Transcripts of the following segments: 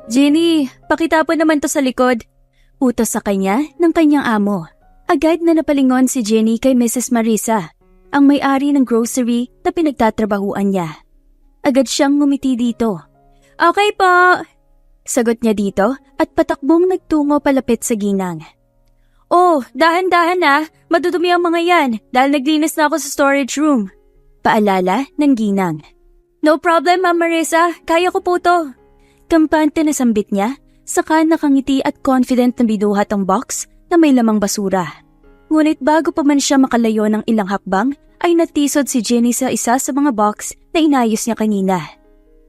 Jenny, pakitapon naman to sa likod. Utos sa kanya ng kanyang amo. Agad na napalingon si Jenny kay Mrs. Marisa, ang may-ari ng grocery na pinagtatrabahuan niya. Agad siyang ngumiti dito. Okay po! Sagot niya dito at patakbong nagtungo palapit sa ginang. Oh, dahan-dahan na, madudumi ang mga yan dahil naglinis na ako sa storage room. Paalala ng ginang. No problem, Ma'am Marisa, kaya ko po to. Kampante na sambit niya, saka nakangiti at confident na binuhat ang box na may lamang basura. Ngunit bago pa man siya makalayo ng ilang hakbang, ay natisod si Jenny sa isa sa mga box na inayos niya kanina.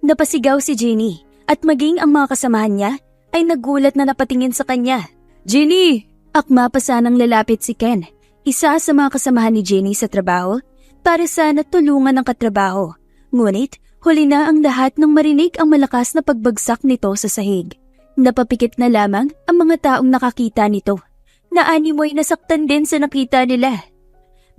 Napasigaw si Jenny at maging ang mga kasamahan niya ay nagulat na napatingin sa kanya. Jenny! Akma pa sanang lalapit si Ken, isa sa mga kasamahan ni Jenny sa trabaho, para sana tulungan ng katrabaho. Ngunit huli na ang lahat nang marinig ang malakas na pagbagsak nito sa sahig. Napapikit na lamang ang mga taong nakakita nito. Naanimoy nasaktan din sa nakita nila.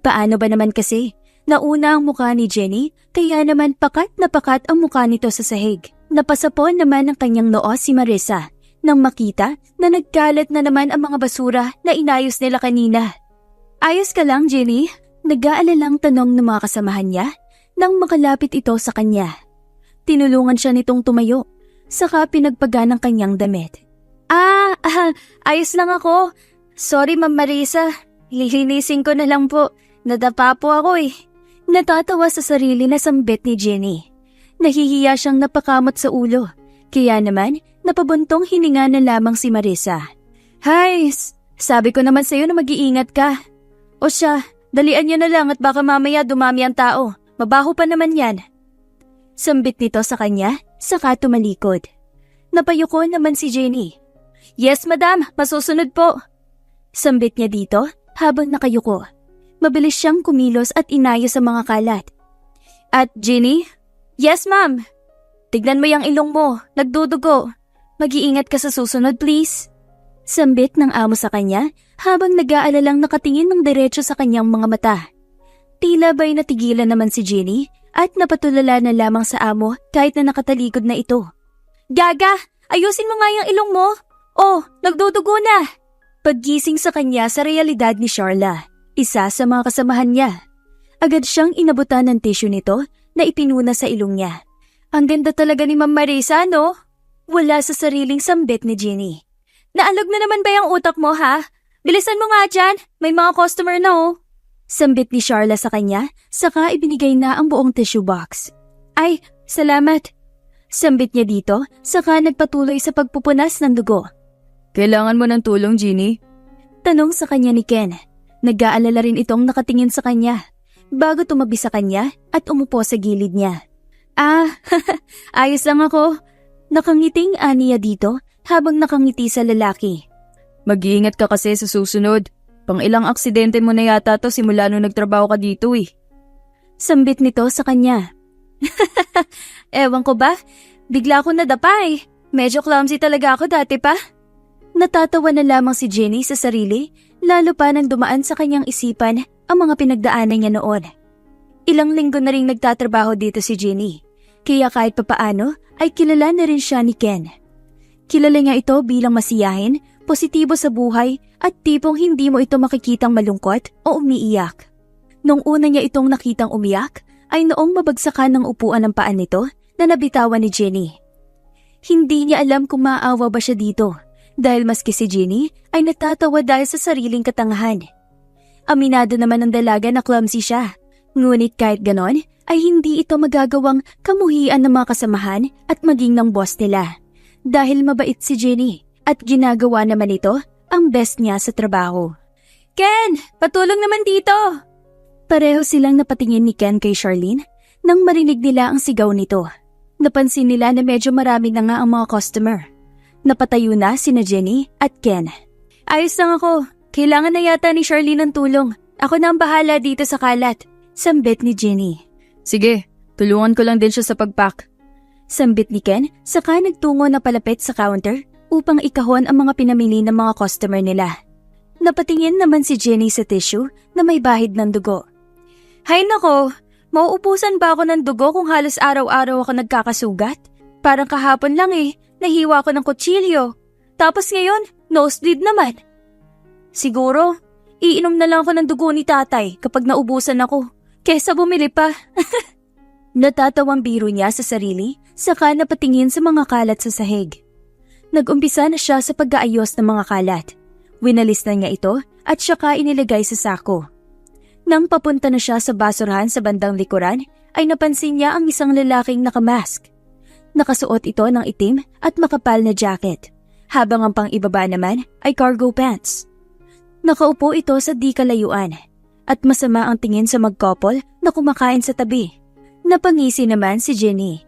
Paano ba naman kasi? Nauna ang mukha ni Jenny, kaya naman pakat na pakat ang mukha nito sa sahig. Napasapon naman ng kanyang noo si Marisa nang makita na nagkalat na naman ang mga basura na inayos nila kanina. Ayos ka lang, Jenny? Nag-aalalang tanong ng mga kasamahan niya nang makalapit ito sa kanya. Tinulungan siya nitong tumayo, saka pinagpagan ng kanyang damit. Ayos lang ako. Sorry, Ma'am Marisa. Lilinisin ko na lang po. Nadapa po ako eh. Natatawa sa sarili na sambit ni Jenny. Nahihiya siyang napakamot sa ulo. Kaya naman, napabuntong hininga na lamang si Marisa. Hay, sabi ko naman sa'yo na mag-iingat ka. O siya, dalian niyo na lang at baka mamaya dumami ang tao. Mabaho pa naman yan. Sambit nito sa kanya, saka tumalikod. Napayuko naman si Jenny. Yes, madam, masusunod po. Sambit niya dito habang nakayuko. Mabilis siyang kumilos at inayos ang mga kalat. At Jenny? Yes, ma'am. Tignan mo yung ilong mo, nagdudugo. Mag-iingat ka sa susunod, please. Sambit ng amo sa kanya habang nag-aalalang nakatingin ng diretso sa kanyang mga mata. Tila ba'y natigilan naman si Jenny at napatulala na lamang sa amo kahit na nakatalikod na ito. Gaga! Ayusin mo nga yung ilong mo! Oh, nagdudugo na! Paggising sa kanya sa realidad ni Sharla, isa sa mga kasamahan niya. Agad siyang inabutan ng tissue nito na ipinuna sa ilong niya. Ang ganda talaga ni Ma'am Marisa, no? Wala sa sariling sambit ni Jenny. Naalog na naman ba yung utak mo, ha? Bilisan mo nga dyan, may mga customer na, oh. Sambit ni Sharla sa kanya, saka ibinigay na ang buong tissue box. Ay, salamat. Sambit niya dito, saka nagpatuloy sa pagpupunas ng dugo. Kailangan mo ng tulong, Jenny? Tanong sa kanya ni Ken. Nag-aalala rin itong nakatingin sa kanya, bago tumabi sa kanya at umupo sa gilid niya. Ayos lang ako. Nakangiting aniya dito habang nakangiti sa lalaki. Mag-iingat ka kasi sa susunod. Pang-ilang aksidente mo na yata to simula nung nagtrabaho ka dito eh. Sambit nito sa kanya. Ewan ko ba? Bigla ko nadapa eh. Medyo clumsy talaga ako dati pa. Natatawa na lamang si Jenny sa sarili, lalo pa nang dumaan sa kanyang isipan ang mga pinagdaanan niya noon. Ilang linggo na rin nagtatrabaho dito si Jenny. Kaya kahit papaano ay kilala na rin siya ni Ken. Kilala niya ito bilang masiyahin, positibo sa buhay at tipong hindi mo ito makikitang malungkot o umiiyak. Nung una niya itong nakitang umiyak ay noong mabagsakan ng upuan ng paan nito na nabitawan ni Jenny. Hindi niya alam kung maawa ba siya dito dahil maski si Jenny ay natatawa dahil sa sariling katangahan. Aminado naman ng dalaga na clumsy siya, ngunit kahit ganon ay hindi ito magagawang kamuhian ng mga kasamahan at maging ng boss nila. Dahil mabait si Jenny at ginagawa naman ito ang best niya sa trabaho. Ken, patulong naman dito! Pareho silang napatingin ni Ken kay Charlene nang marinig nila ang sigaw nito. Napansin nila na medyo marami na nga ang mga customer. Napatayo na sina Jenny at Ken. Ayos lang ako. Kailangan na yata ni Charlene ng tulong. Ako na ang bahala dito sa kalat. Sambit ni Jenny. Sige, tulungan ko lang din siya sa pagpack. Sambit ni Ken, saka nagtungo na palapit sa counter upang ikahon ang mga pinamili ng mga customer nila. Napatingin naman si Jenny sa tissue na may bahid ng dugo. Hay nako, mauubusan ba ako ng dugo kung halos araw-araw ako nagkakasugat? Parang kahapon lang eh, nahiwa ko ng kutsilyo. Tapos ngayon, nosebleed naman. Siguro, iinom na lang ako ng dugo ni tatay kapag naubusan ako, kesa bumili pa. Natatawang biro niya sa sarili, saka napatingin sa mga kalat sa sahig. Nag-umpisa na siya sa pag-aayos ng mga kalat. Winalis na niya ito at saka inilagay sa sako. Nang papunta na siya sa basurahan sa bandang likuran, ay napansin niya ang isang lalaking nakamask. Nakasuot ito ng itim at makapal na jacket, habang ang pang-ibaba naman ay cargo pants. Nakaupo ito sa di kalayuan at masama ang tingin sa mag-couple na kumakain sa tabi. Napangisi naman si Jenny.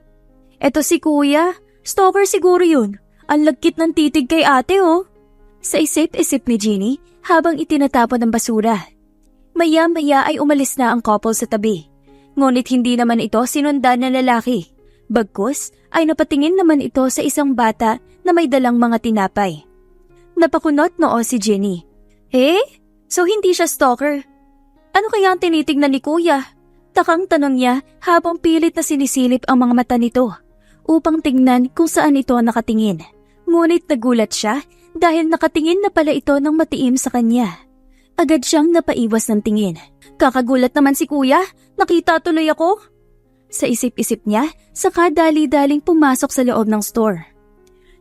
Eto si kuya, stalker siguro yun. Ang lagkit ng titig kay ate oh. Sa isip-isip ni Jenny habang itinatapon ng basura. Maya-maya ay umalis na ang couple sa tabi. Ngunit hindi naman ito sinundan ng lalaki. Bagkus ay napatingin naman ito sa isang bata na may dalang mga tinapay. Napakunot noo si Jenny. So hindi siya stalker. Ano kaya ang tinitignan ni kuya? Takang tanong niya habang pilit na sinisilip ang mga mata nito upang tingnan kung saan ito nakatingin. Ngunit nagulat siya dahil nakatingin na pala ito ng matiim sa kanya. Agad siyang napaiwas ng tingin. Kakagulat naman si kuya, nakita tuloy ako. Sa isip-isip niya, saka dali-daling pumasok sa loob ng store.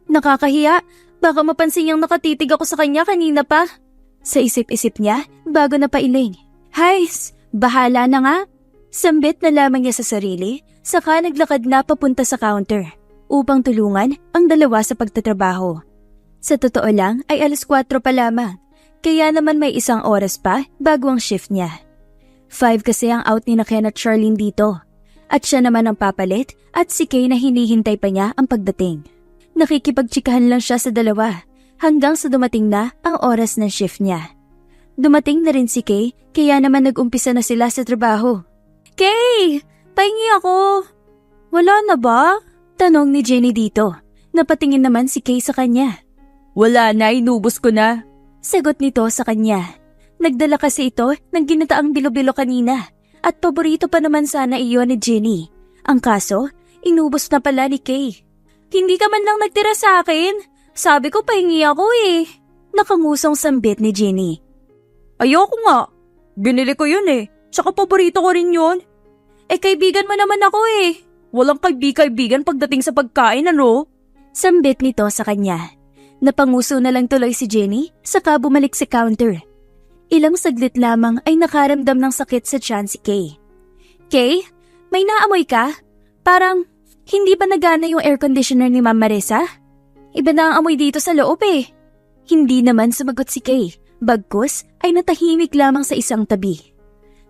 Nakakahiya, baka mapansin niyang nakatitig ako sa kanya kanina pa. Sa isip-isip niya, bago na pailing. Hays, bahala na nga. Sambit na lamang niya sa sarili, saka naglakad na papunta sa counter upang tulungan ang dalawa sa pagtatrabaho. Sa totoo lang ay 4:00 pa lamang, kaya naman may isang oras pa bago ang shift niya. 5 kasi ang out ni na Ken at Charlene dito. At siya naman ang papalit at si Kay na hinihintay pa niya ang pagdating. Nakikipagtsikahan lang siya sa dalawa hanggang sa dumating na ang oras ng shift niya. Dumating na rin si Kay kaya naman nag-umpisa na sila sa trabaho. Kay! Pahingi ako! Wala na ba? Tanong ni Jenny dito. Napatingin naman si Kay sa kanya. Wala na, inubos ko na. Sagot nito sa kanya. Nagdala kasi ito ng ginataang bilo-bilo kanina. At paborito pa naman sana iyon ni Jenny. Ang kaso, inubos na pala ni Kay. Hindi ka man lang nagtira sa akin. Sabi ko pahingi ako eh. Nakangusong sambit ni Jenny. Ayoko nga. Binili ko yun eh. Tsaka paborito ko rin yun. Kaibigan mo naman ako eh. Walang kaibigan pagdating sa pagkain ano? Sambit nito sa kanya. Napanguso na lang tuloy si Jenny saka bumalik sa counter. Ilang saglit lamang ay nakaramdam ng sakit sa tiyan si Kay. Kay, may naamoy ka? Parang hindi ba nagana yung air conditioner ni Ma'am Marissa? Iba na ang amoy dito sa loob eh. Hindi naman sumagot si Kay. Bagkus ay natahimik lamang sa isang tabi.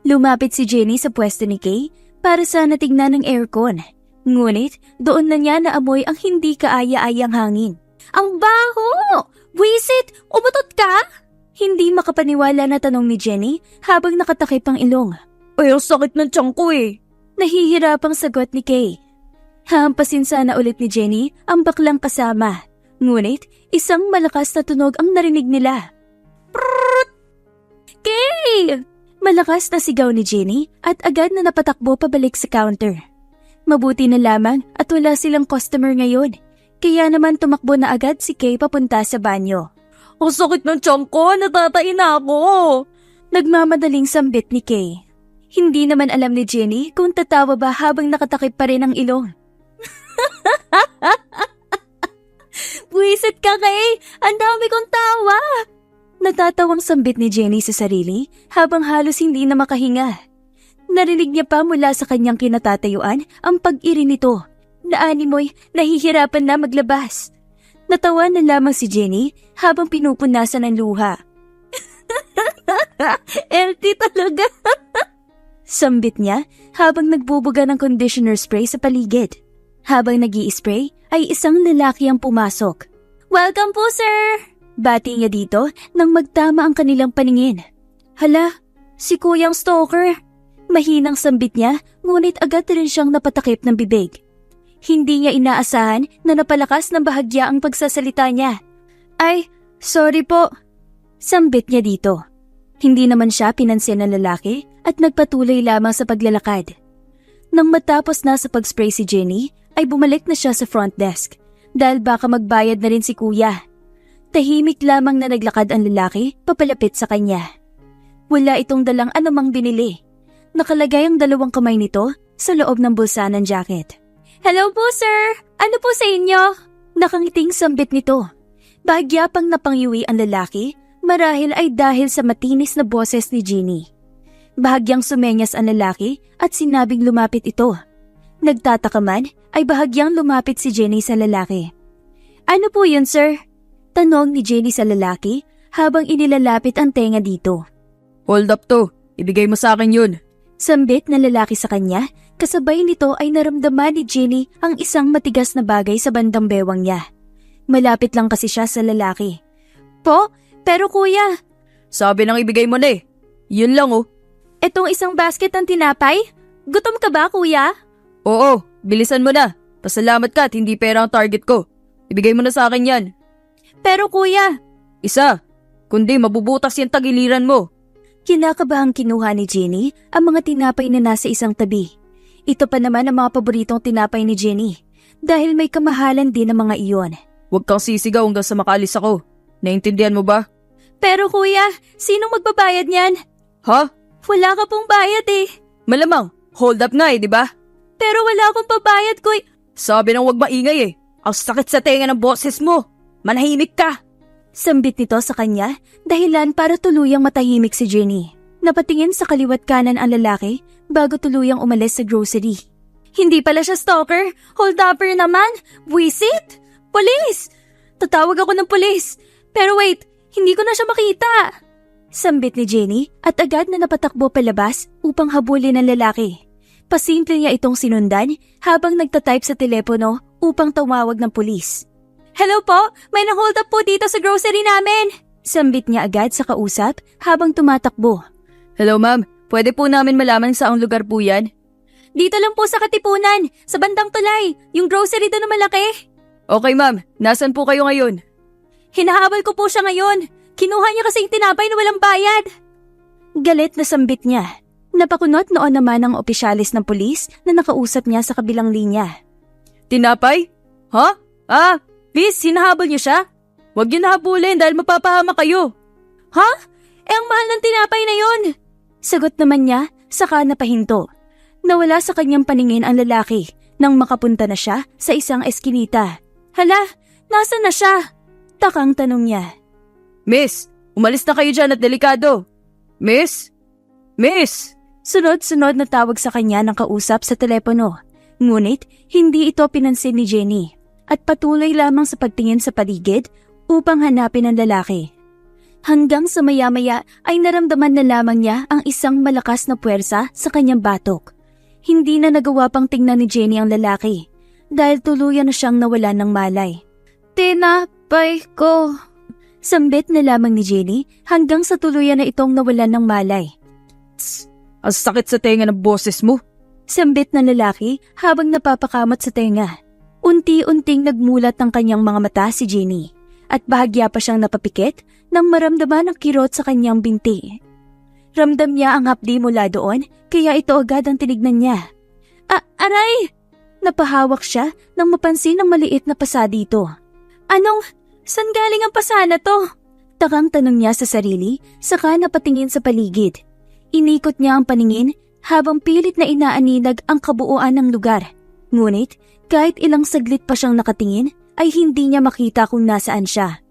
Lumapit si Jenny sa pwesto ni Kay para sana tignan ng aircon. Ngunit doon na niya naamoy ang hindi kaaya-ayang hangin. Ang baho! Wisit! Umutot ka? Hindi makapaniwala na tanong ni Jenny habang nakatakip ang ilong. Ay, ang sakit ng tiyan ko eh. Nahihirapang sagot ni Kay. Hampasin sana ulit ni Jenny ang baklang kasama. Ngunit isang malakas na tunog ang narinig nila. Prrrrt! Kay! Malakas na sigaw ni Jenny at agad na napatakbo pabalik sa counter. Mabuti na lamang at wala silang customer ngayon. Kaya naman tumakbo na agad si Kay papunta sa banyo. Ang sakit ng tiyan ko, natatain na ako. Nagmamadaling sambit ni Kay. Hindi naman alam ni Jenny kung tatawa ba habang nakatakip pa rin ang ilong. Buwisit ka, Kay! Ang dami kong tawa! Natatawang sambit ni Jenny sa sarili habang halos hindi na makahinga. Narinig niya pa mula sa kanyang kinatatayuan ang pag-iri nito. Naanimoy, nahihirapan na maglabas. Natawa na lamang si Jenny habang pinupunasan ng luha. Empty talaga. Sambit niya habang nagbubuga ng conditioner spray sa paligid. Habang nag-i-spray ay isang lalaki ang pumasok. Welcome po, sir! Bati niya dito nang magtama ang kanilang paningin. Hala, si Kuyang Stalker. Mahinang sambit niya ngunit agad rin siyang napatakip ng bibig. Hindi niya inaasahan na napalakas ng bahagya ang pagsasalita niya. Ay, sorry po. Sambit niya dito. Hindi naman siya pinansin ng lalaki at nagpatuloy lamang sa paglalakad. Nang matapos na sa pag-spray si Jenny, ay bumalik na siya sa front desk dahil baka magbayad na rin si kuya. Tahimik lamang na naglakad ang lalaki papalapit sa kanya. Wala itong dalang anumang binili. Nakalagay ang 2 kamay nito sa loob ng bulsa ng jacket. "Hello po, sir! Ano po sa inyo?" Nakangiting sambit nito. Bahagya pang napangyuwi ang lalaki, marahil ay dahil sa matinis na boses ni Jenny. Bahagyang sumenyas ang lalaki at sinabing lumapit ito. Nagtataka man ay bahagyang lumapit si Jenny sa lalaki. "Ano po yun, sir?" Tanong ni Jenny sa lalaki habang inilalapit ang tenga dito. Hold up to. Ibigay mo sa akin yun. Sambit na lalaki sa kanya, kasabay nito ay naramdaman ni Jenny ang isang matigas na bagay sa bandang bewang niya. Malapit lang kasi siya sa lalaki. "Po, pero kuya." Sabi nang ibigay mo na eh. Yun lang oh. "Etong isang basket ng tinapay? Gutom ka ba, kuya?" Oo, bilisan mo na. Pasalamat ka at hindi pera ang target ko. Ibigay mo na sa akin yan. "Pero kuya." Isa, kundi mabubutas yung tagiliran mo. Kinakabahang kinuha ni Jenny ang mga tinapay na nasa isang tabi. Ito pa naman ang mga paboritong tinapay ni Jenny dahil may kamahalan din ang mga iyon. Huwag kang sisigaw hanggang sa makaalis ako. Naintindihan mo ba? "Pero kuya, sinong magbabayad niyan?" Ha? "Wala ka pong bayad eh." Malamang, hold up nga eh, di ba? "Pero wala akong pabayad, kuya." Sabi nang huwag maingay eh. Ang sakit sa tenga ng boses mo. Manahimik ka. Sambit nito sa kanya, dahilan para tuluyang matahimik si Jenny. Napatingin sa kaliwat kanan ang lalaki bago tuluyang umalis sa grocery. Hindi pala siya stalker, hold-upper naman, buwisit, pulis. Tatawag ako ng pulis. Pero wait, hindi ko na siya makita. Sambit ni Jenny at agad na napatakbo palabas upang habulin ang lalaki. Pasimple niya itong sinundan habang nagtatype sa telepono upang tumawag ng pulis. "Hello po, may na-hold up po dito sa grocery namin." Sambit niya agad sa kausap habang tumatakbo. Hello ma'am, pwede po namin malaman sa ang lugar po yan? "Dito lang po sa Katipunan, sa bandang tulay, yung grocery doon na malaki." Okay ma'am, nasan po kayo ngayon? "Hinahabol ko po siya ngayon. Kinuha niya kasi yung tinapay na walang bayad." Galit na sambit niya. Napakunot noon naman ang opisyalis ng pulis na nakausap niya sa kabilang linya. Tinapay? Ha? Miss, hinahabol niyo siya? Huwag niyo nahabulin dahil mapapahama kayo. "Ha? Ang mahal ng tinapay na yon." Sagot naman niya, saka napahinto. Nawala sa kanyang paningin ang lalaki nang makapunta na siya sa isang eskinita. "Hala, nasan na siya?" Takang tanong niya. Miss, umalis na kayo dyan at delikado. Miss? Miss! Sunod-sunod na tawag sa kanya ng kausap sa telepono. Ngunit hindi ito pinansin ni Jenny at patuloy lamang sa pagtingin sa paligid upang hanapin ang lalaki. Hanggang sa maya-maya ay naramdaman na lamang niya ang isang malakas na puwersa sa kanyang batok. Hindi na nagawa pang tingnan ni Jenny ang lalaki dahil tuluyan na siyang nawalan ng malay. "Tinapay ko." Sambit na lamang ni Jenny hanggang sa tuluyan na itong nawalan ng malay. Tss, ang sakit sa tenga ng boses mo. Sambit ng lalaki habang napapakamot sa tenga. Unti-unting nagmulat ng kanyang mga mata si Jenny at bahagya pa siyang napapikit nang maramdaman ang kirot sa kanyang binti. Ramdam niya ang hapdi mula doon kaya ito agad ang tinignan niya. Aray! Napahawak siya nang mapansin ang maliit na pasa dito. Saan galing ang pasa na to?" Takang tanong niya sa sarili saka napatingin sa paligid. Inikot niya ang paningin habang pilit na inaaninag ang kabuuan ng lugar. Ngunit kahit ilang saglit pa siyang nakatingin ay hindi niya makita kung nasaan siya.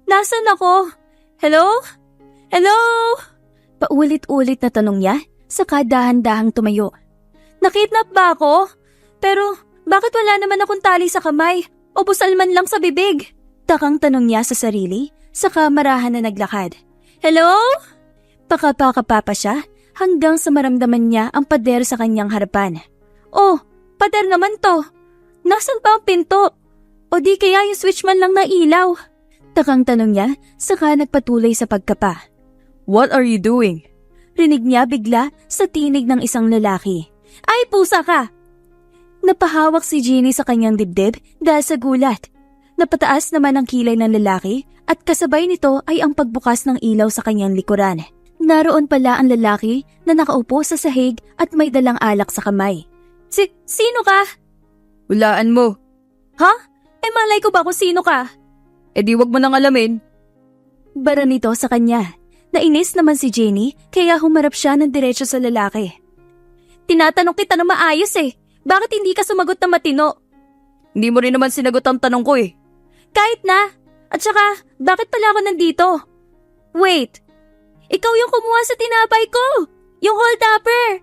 "Nasaan ako? Hello? Hello?" Paulit-ulit na tanong niya saka dahan-dahang tumayo. "Nakidnap ba ako? Pero bakit wala naman akong tali sa kamay o busal man lang sa bibig?" Takang tanong niya sa sarili saka marahan na naglakad. "Hello?" Pakapakapa pa siya hanggang sa maramdaman niya ang pader sa kanyang harapan. "Oh, pader naman to. Nasaan ba ang pinto? O di kaya yung switch man lang na ilaw?" Takang tanong niya saka nagpatuloy sa pagkapa. What are you doing? Rinig niya bigla sa tinig ng isang lalaki. "Ay, pusa ka!" Napahawak si Jenny sa kanyang dibdib dahil sa gulat. Napataas naman ang kilay ng lalaki at kasabay nito ay ang pagbukas ng ilaw sa kanyang likuran. Naroon pala ang lalaki na nakaupo sa sahig at may dalang alak sa kamay. Sino ka?" Hulaan mo. "Ha? malay ko ba kung sino ka? E di wag mo nang alamin. Bara nito sa kanya. Nainis naman si Jenny kaya humarap siya ng diretso sa lalaki. Tinatanong kita na maayos eh. Bakit hindi ka sumagot na matino? Hindi mo rin naman sinagot ang tanong ko eh. Kahit na. At saka, bakit pala ako nandito? Wait. Ikaw yung kumuha sa tinapay ko. Yung hold-upper.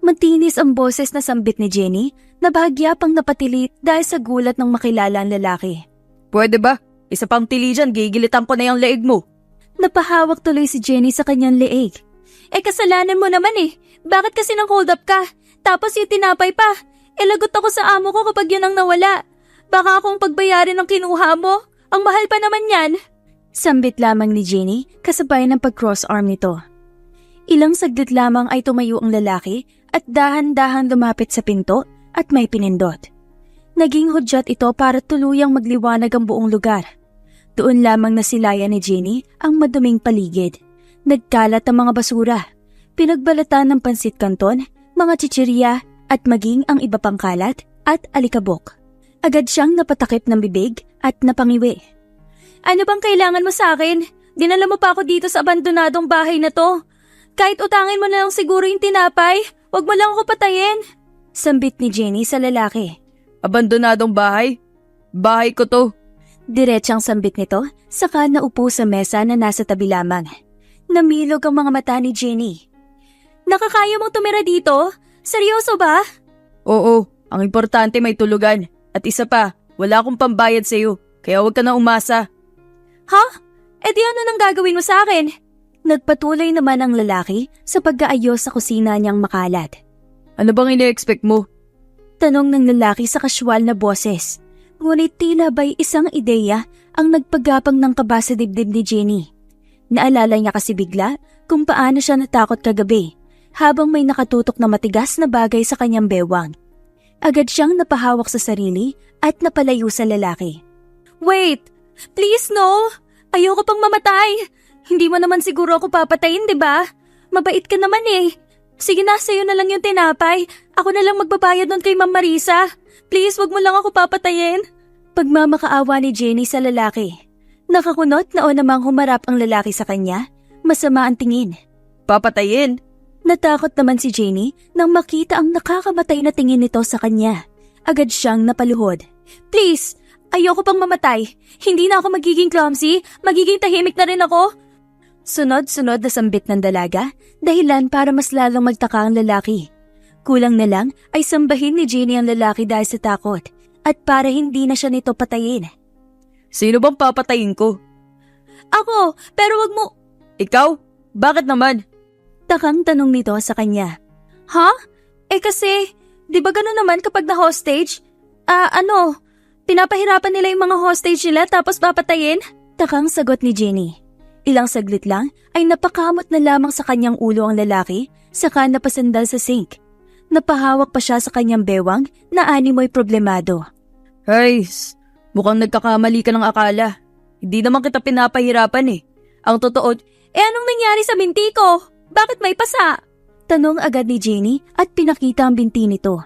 Matinis ang boses na sambit ni Jenny na bahagya pang napatilit dahil sa gulat ng makilala ang lalaki. Pwede ba? Isa pang tili dyan, gigilitan ko na yung leeg mo. Napahawak tuloy si Jenny sa kanyang leeg. Kasalanan mo naman eh. Bakit kasi nang hold up ka? Tapos yung tinapay pa. Lagot ako sa amo ko kapag yun ang nawala. Baka akong pagbayarin ng kinuha mo. Ang mahal pa naman yan. Sambit lamang ni Jenny kasabay ng pag-cross arm nito. Ilang saglit lamang ay tumayo ang lalaki at dahan-dahan lumapit sa pinto at may pinindot. Naging hudyat ito para tuluyang magliwanag ang buong lugar. Doon lamang nasilayan ni Jenny ang maduming paligid. Nagkalat ang mga basura. Pinagbalatan ng pansit kanton, mga chichirya at maging ang iba pang kalat at alikabok. Agad siyang napatakip ng bibig at napangiwi. Ano bang kailangan mo sa akin? Dinala mo pa ako dito sa abandonadong bahay na to. Kahit utangin mo na lang siguro yung tinapay, wag mo lang ako patayin. Sambit ni Jenny sa lalaki. Abandonadong bahay? Bahay ko to. Diretsang sambit nito, saka naupo sa mesa na nasa tabi lamang. Namilog ang mga mata ni Jenny. Nakakaya mong tumira dito? Seryoso ba? Oo, ang importante may tulugan. At isa pa, wala akong pambayad sa'yo, kaya huwag ka na umasa. Ha? Di ano nang gagawin mo sa akin? Nagpatuloy naman ang lalaki sa pag-aayos sa kusina niyang makalat. Ano bang ine-expect mo? Tanong ng lalaki sa kasyual na boses. Ngunit tila ba'y isang ideya ang nagpagapang ng kaba sa dibdib ni Jenny. Naalala niya kasi bigla kung paano siya natakot kagabi habang may nakatutok na matigas na bagay sa kanyang bewang. Agad siyang napahawak sa sarili at napalayo sa lalaki. Wait! Please no! Ayoko pang mamatay! Hindi mo naman siguro ako papatayin, di ba? Mabait ka naman eh. Sige na, sa'yo na lang yung tinapay. Ako na lang magbabayad nun kay Ma'am Marisa. Please, wag mo lang ako papatayin. Pagmamakaawa ni Jenny sa lalaki. Nakakunot na o namang humarap ang lalaki sa kanya. Masama ang tingin. Papatayin? Natakot naman si Jenny nang makita ang nakakamatay na tingin nito sa kanya. Agad siyang napaluhod. Please, ayoko pang mamatay. Hindi na ako magiging clumsy. Magiging tahimik na rin ako. Sunod-sunod na sambit ng dalaga, dahilan para mas lalong magtaka ang lalaki. Kulang na lang ay sambahin ni Jenny ang lalaki dahil sa takot at para hindi na siya nito patayin. Sino bang papatayin ko? Ako, pero wag mo... Ikaw? Bakit naman? Takang tanong nito sa kanya. Ha? Kasi, di ba gano'n naman kapag na-hostage? Pinapahirapan nila yung mga hostage nila tapos papatayin? Takang sagot ni Jenny. Ilang saglit lang ay napakamot na lamang sa kanyang ulo ang lalaki, saka napasandal sa sink. Napahawak pa siya sa kanyang bewang na animoy problemado. Ay, mukhang nagkakamali ka ng akala. Hindi naman kita pinapahirapan eh. Ang totoo... anong nangyari sa binti ko? Bakit may pasa? Tanong agad ni Jenny at pinakita ang binti nito.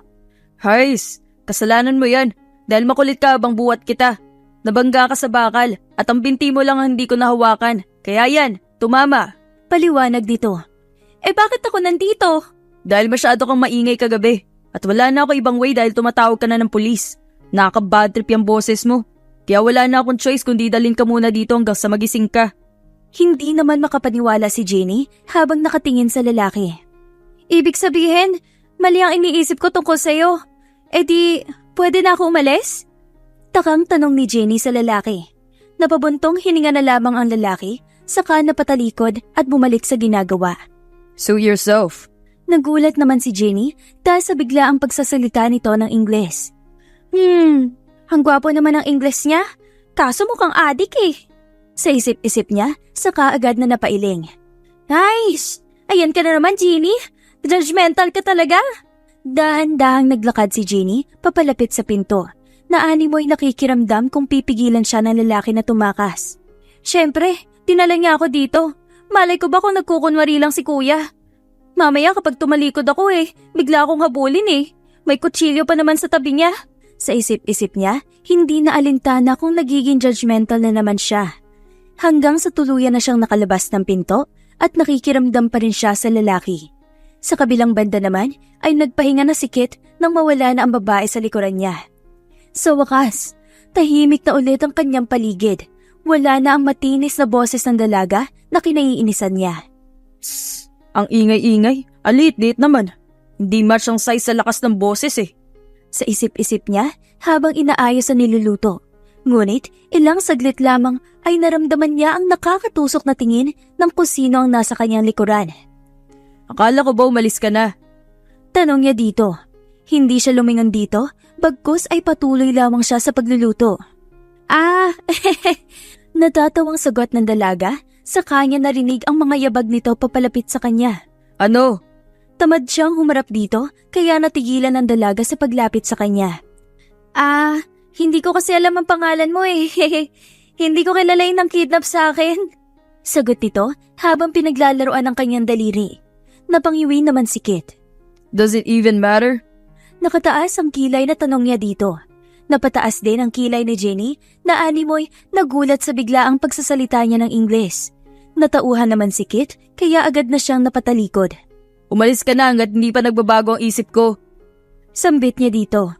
Hays, kasalanan mo yan dahil makulit ka habang buhat kita. Nabangga ka sa bakal at ang binti mo lang ang hindi ko nahawakan. Kaya yan, tumama. Paliwanag dito. Bakit ako nandito? Dahil masyado kang maingay kagabi at wala na ako ibang way dahil tumatawag ka na ng pulis. Nakaka-bad trip yung boses mo. Kaya wala na akong choice kundi dalhin ka muna dito hanggang sa magising ka. Hindi naman makapaniwala si Jenny habang nakatingin sa lalaki. Ibig sabihin, mali ang iniisip ko tungkol sa'yo. Pwede na ako umalis? Takang tanong ni Jenny sa lalaki. Napabuntong hininga na lamang ang lalaki, saka napatalikod at bumalik sa ginagawa. Suit yourself. Nagulat naman si Jenny dahil sa biglaang pagsasalita nito ng Ingles. Ang gwapo naman ang Ingles niya, kaso mukhang adik eh. Sa isip-isip niya, saka agad na napailing. Nice! Ayan ka na naman, Jenny. Judgmental ka talaga. Dahan-dahang naglakad si Jenny papalapit sa pinto. Naanimoy nakikiramdam kung pipigilan siya ng lalaki na tumakas. Siyempre, dinala niya ako dito. Malay ko ba kung nagkukunwari lang si kuya? Mamaya kapag tumalikod ako bigla akong habulin eh. May kutsilyo pa naman sa tabi niya. Sa isip-isip niya, hindi na alintana kung nagiging judgmental na naman siya. Hanggang sa tuluyan na siyang nakalabas ng pinto at nakikiramdam pa rin siya sa lalaki. Sa kabilang banda naman ay nagpahinga na si Kit nang mawala na ang babae sa likuran niya. Sa wakas, tahimik na ulit ang kanyang paligid. Wala na ang matinis na boses ng dalaga na kinaiinisan niya. Tss, ang ingay-ingay. Alit-lit naman. Hindi match ang size sa lakas ng boses eh. Sa isip-isip niya habang inaayos ang niluluto. Ngunit ilang saglit lamang ay naramdaman niya ang nakakatusok na tingin ng kung sino ang nasa kanyang likuran. Akala ko ba umalis ka na? Tanong niya dito. Hindi siya lumingon dito, bagkus ay patuloy lamang siya sa pagluluto. Natatawang sagot ng dalaga, sa kanya narinig ang mga yabag nito papalapit sa kanya. Ano? Tamad siyang humarap dito, kaya natigilan ng dalaga sa paglapit sa kanya. Hindi ko kasi alam ang pangalan mo eh. Hindi ko kilala yung nang kidnap sa akin. Sagot nito habang pinaglalaroan ng kanyang daliri. Napangiwi naman si Kit. Does it even matter? Nakataas ang kilay na tanong niya dito. Napataas din ang kilay ni Jenny na animoy nagulat sa biglaang pagsasalita niya ng Ingles. Natauhan naman si Kit kaya agad na siyang napatalikod. Umalis ka na hanggat hindi pa nagbabago ang isip ko. Sambit niya dito.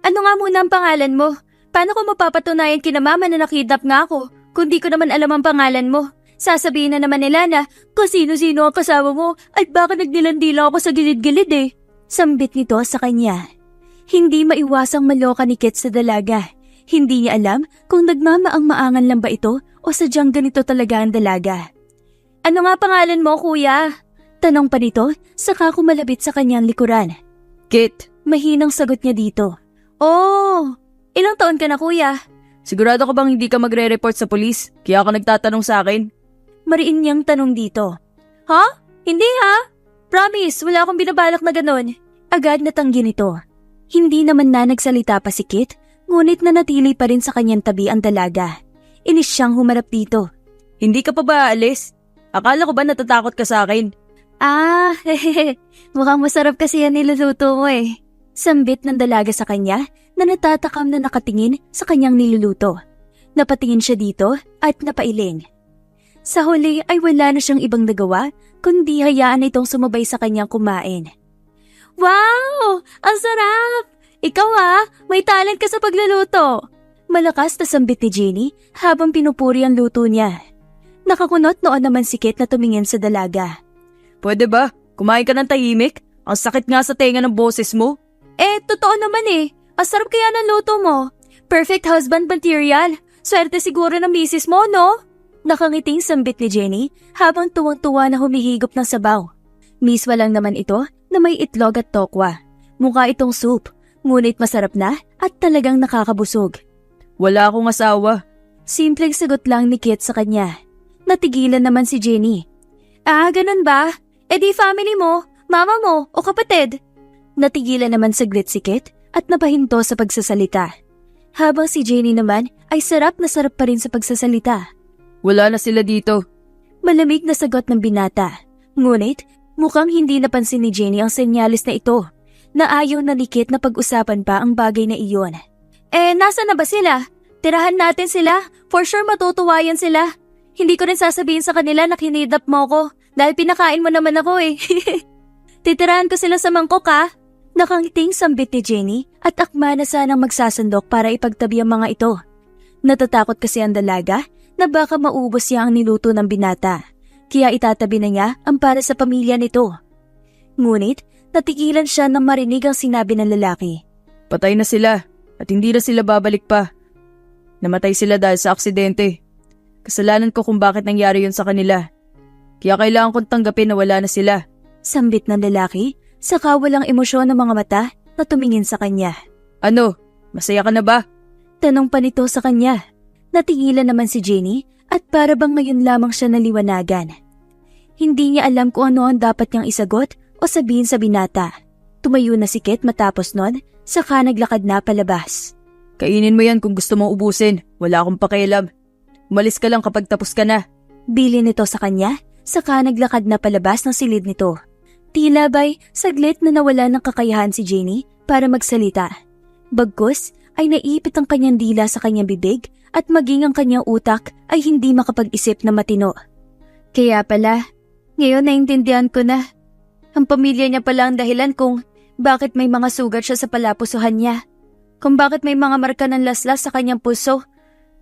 Ano nga muna ang pangalan mo? Paano ko mapapatunayan kina mama na nakidnap nga ako kung di ko naman alam ang pangalan mo? Sasabihin na naman nila na kung sino-sino ang kasama mo at baka nagnilandila ako sa gilid-gilid eh. Sambit nito sa kanya. Hindi maiwasang maloka ni Kit sa dalaga. Hindi niya alam kung nagmamaang-maangan lang ba ito o sadyang ganito talaga ang dalaga. Ano nga pangalan mo, kuya? Tanong pa nito, saka kumalabit sa kanyang likuran. Kit. Mahinang sagot niya dito. Oh, ilang taon ka na, kuya? Sigurado ka bang hindi ka magre-report sa polis? Kaya ka nagtatanong sa akin? Mariin niyang tanong dito. Ha? Hindi ha? Promise, wala akong binabalak na ganon. Agad natanggi nito. Hindi naman na nagsalita pa si Kit, ngunit nanatili pa rin sa kanyang tabi ang dalaga. Inis siyang humarap dito. Hindi ka pa ba aalis? Akala ko ba natatakot ka sa akin? Mukhang masarap kasi yan niluluto mo eh. Sambit ng dalaga sa kanya na natatakam na nakatingin sa kanyang niluluto. Napatingin siya dito at napailing. Sa huli ay wala na siyang ibang nagawa kundi hayaan na itong sumabay sa kanyang kumain. Wow! Ang sarap! Ikaw may talent ka sa pagluluto. Malakas na sambit ni Jenny habang pinupuri ang luto niya. Nakakunot noon naman si Kit na tumingin sa dalaga. Pwede ba? Kumain ka ng tahimik? Ang sakit nga sa tenga ng boses mo. Totoo naman eh. Ang sarap kaya ng luto mo. Perfect husband material. Swerte siguro ng misis mo, no? Nakangiting sambit ni Jenny habang tuwang-tuwa na humihigop ng sabaw. Miswa lang naman ito na may itlog at tokwa. Mukha itong soup, ngunit masarap na at talagang nakakabusog. Wala akong asawa. Simpleng sagot lang ni Kit sa kanya. Natigilan naman si Jenny. Ganun ba? Di family mo, mama mo o kapatid? Natigilan naman saglit si Kit at napahinto sa pagsasalita. Habang si Jenny naman ay sarap na sarap pa rin sa pagsasalita. Wala na sila dito. Malamig na sagot ng binata. Ngunit mukhang hindi napansin ni Jenny ang senyalis na ito na ayaw na ni Kit na pag-usapan pa ang bagay na iyon. Nasa na ba sila? Tirahan natin sila. For sure matutuwa yan sila. Hindi ko rin sasabihin sa kanila na kinidnap mo ko dahil pinakain mo naman ako eh. Titirahan ko sila sa mangkok Nakangiting sambit ni Jenny at akma na sanang magsasandok para ipagtabi ang mga ito. Natatakot kasi ang dalaga na baka maubos niya ang niluto ng binata, kaya itatabi na niya ang para sa pamilya nito. Ngunit natigilan siya nang marinig ang sinabi ng lalaki. Patay na sila at hindi na sila babalik pa. Namatay sila dahil sa aksidente. Kasalanan ko kung bakit nangyari yun sa kanila. Kaya kailangan kong tanggapin na wala na sila. Sambit ng lalaki, saka walang emosyon ng mga mata na tumingin sa kanya. Ano? Masaya ka na ba? Tanong pa nito sa kanya. Natigilan naman si Jenny at para bang ngayon lamang siya naliwanagan. Hindi niya alam kung ano ang dapat niyang isagot o sabihin sa binata. Tumayo na si Kit matapos nun, saka naglakad na palabas. Kainin mo yan kung gusto mong ubusin. Wala akong pakialam. Umalis ka lang kapag tapos ka na. Bili nito sa kanya, saka naglakad na palabas ng silid nito. Tila ba'y saglit na nawala ng kakayahan si Jenny para magsalita. Bagkus ay naiipit ang kanyang dila sa kanyang bibig at maging ang kanyang utak ay hindi makapag-isip na matino. Kaya pala, ngayon naintindihan ko na. Ang pamilya niya pala ang dahilan kung bakit may mga sugat siya sa palapusuhan niya, kung bakit may mga marka ng laslas sa kanyang puso,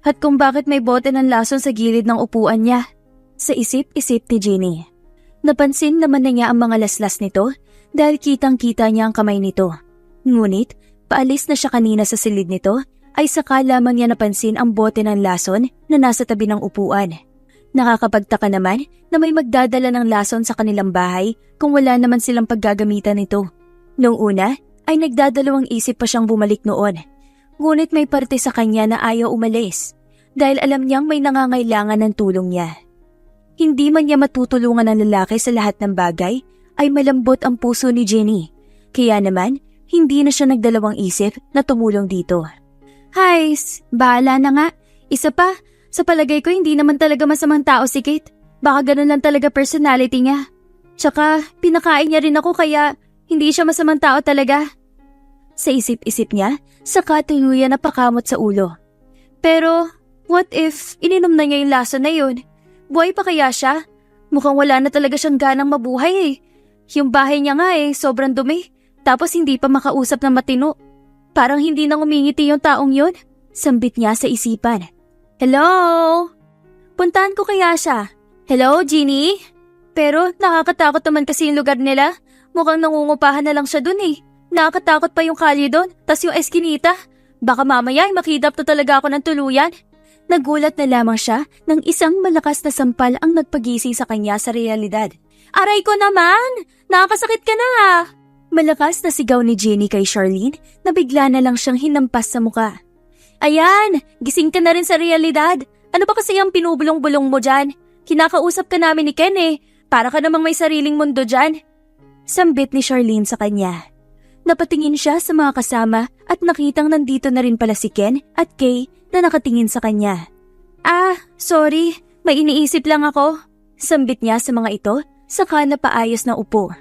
at kung bakit may bote ng lason sa gilid ng upuan niya. Sa isip-isip ni Jenny. Napansin naman na niya ang mga laslas nito dahil kitang-kita niya ang kamay nito. Ngunit, paalis na siya kanina sa silid nito, ay saka lamang niya napansin ang bote ng lason na nasa tabi ng upuan. Nakakapagtaka naman na may magdadala ng lason sa kanilang bahay kung wala naman silang paggagamitan nito. Noong una, ay nagdadalawang isip pa siyang bumalik noon. Ngunit may parte sa kanya na ayaw umalis dahil alam niyang may nangangailangan ng tulong niya. Hindi man niya matutulungan ng lalaki sa lahat ng bagay, ay malambot ang puso ni Jenny. Kaya naman, hindi na siya nagdalawang isip na tumulong dito. Hays, bahala na nga. Isa pa, sa palagay ko hindi naman talaga masamang tao si Kate. Baka ganun lang talaga personality niya. Tsaka, pinakain niya rin ako kaya hindi siya masamang tao talaga. Sa isip-isip niya, saka tuluyan na pakamot sa ulo. Pero, what if ininom na niya yung lason na yun? Buhay pa kaya siya? Mukhang wala na talaga siyang ganang mabuhay eh. Yung bahay niya nga sobrang dumi. Tapos hindi pa makausap na matino. Parang hindi nang umingiti yung taong yun. Sambit niya sa isipan. Hello? Puntahan ko kaya siya. Hello, Jeannie? Pero nakakatakot naman kasi yung lugar nila. Mukhang nangungupahan na lang siya dun eh. Nakakatakot pa yung kalye dun, tas yung eskinita. Baka mamaya ay makidap na talaga ako ng tuluyan. Nagulat na lamang siya nang isang malakas na sampal ang nagpagising sa kanya sa realidad. Aray ko naman! Nakakasakit ka na ah! Malakas na sigaw ni Jenny kay Charlene na bigla na lang siyang hinampas sa muka. Ayan! Gising ka na rin sa realidad. Ano ba kasi ang pinubulong-bulong mo dyan? Kinakausap ka namin ni Ken eh. Para ka namang may sariling mundo dyan. Sambit ni Charlene sa kanya. Napatingin siya sa mga kasama at nakitang nandito na rin pala si Ken at Kay na nakatingin sa kanya. Ah, sorry. May iniisip lang ako. Sambit niya sa mga ito, saka napaayos na upo.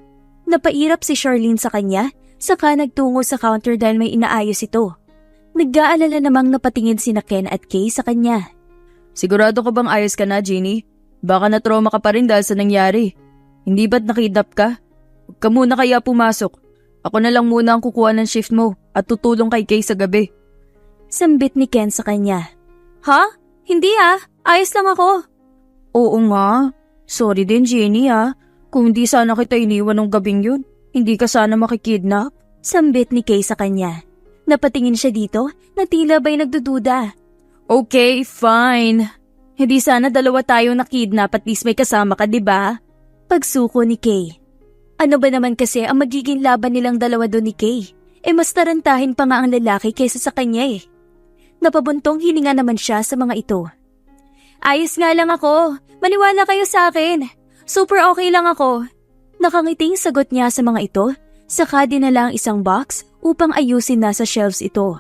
Napairap si Charlene sa kanya, saka nagtungo sa counter dahil may inaayos ito. Nag-aalala namang napatingin sina Ken at Kay sa kanya. Sigurado ka bang ayos ka na, Jenny? Baka na-trauma ka pa rin dahil sa nangyari. Hindi ba't nakidnap ka? Huwag ka muna kaya pumasok. Ako na lang muna ang kukuha ng shift mo at tutulong kay Kay sa gabi. Sambit ni Ken sa kanya. Ha? Hindi ah. Ayos lang ako. Oo nga. Sorry din, Jenny ah. Kung hindi sana kita iniwan ng gabing yun, hindi ka sana makikidnap. Sambit ni Kay sa kanya. Napatingin siya dito na tila ba'y nagdududa. Okay, fine. Hindi sana dalawa tayong nakidnap at least may kasama ka, diba? Pagsuko ni Kay. Ano ba naman kasi ang magiging laban nilang dalawa doon ni Kay? Mas tarantahin pa nga ang lalaki kaysa sa kanya eh. Napabuntong hininga naman siya sa mga ito. Ayos nga lang ako. Maniwala kayo sa akin. Super okay lang ako. Nakangiting sagot niya sa mga ito, saka dinala ang isang box upang ayusin na sa shelves ito.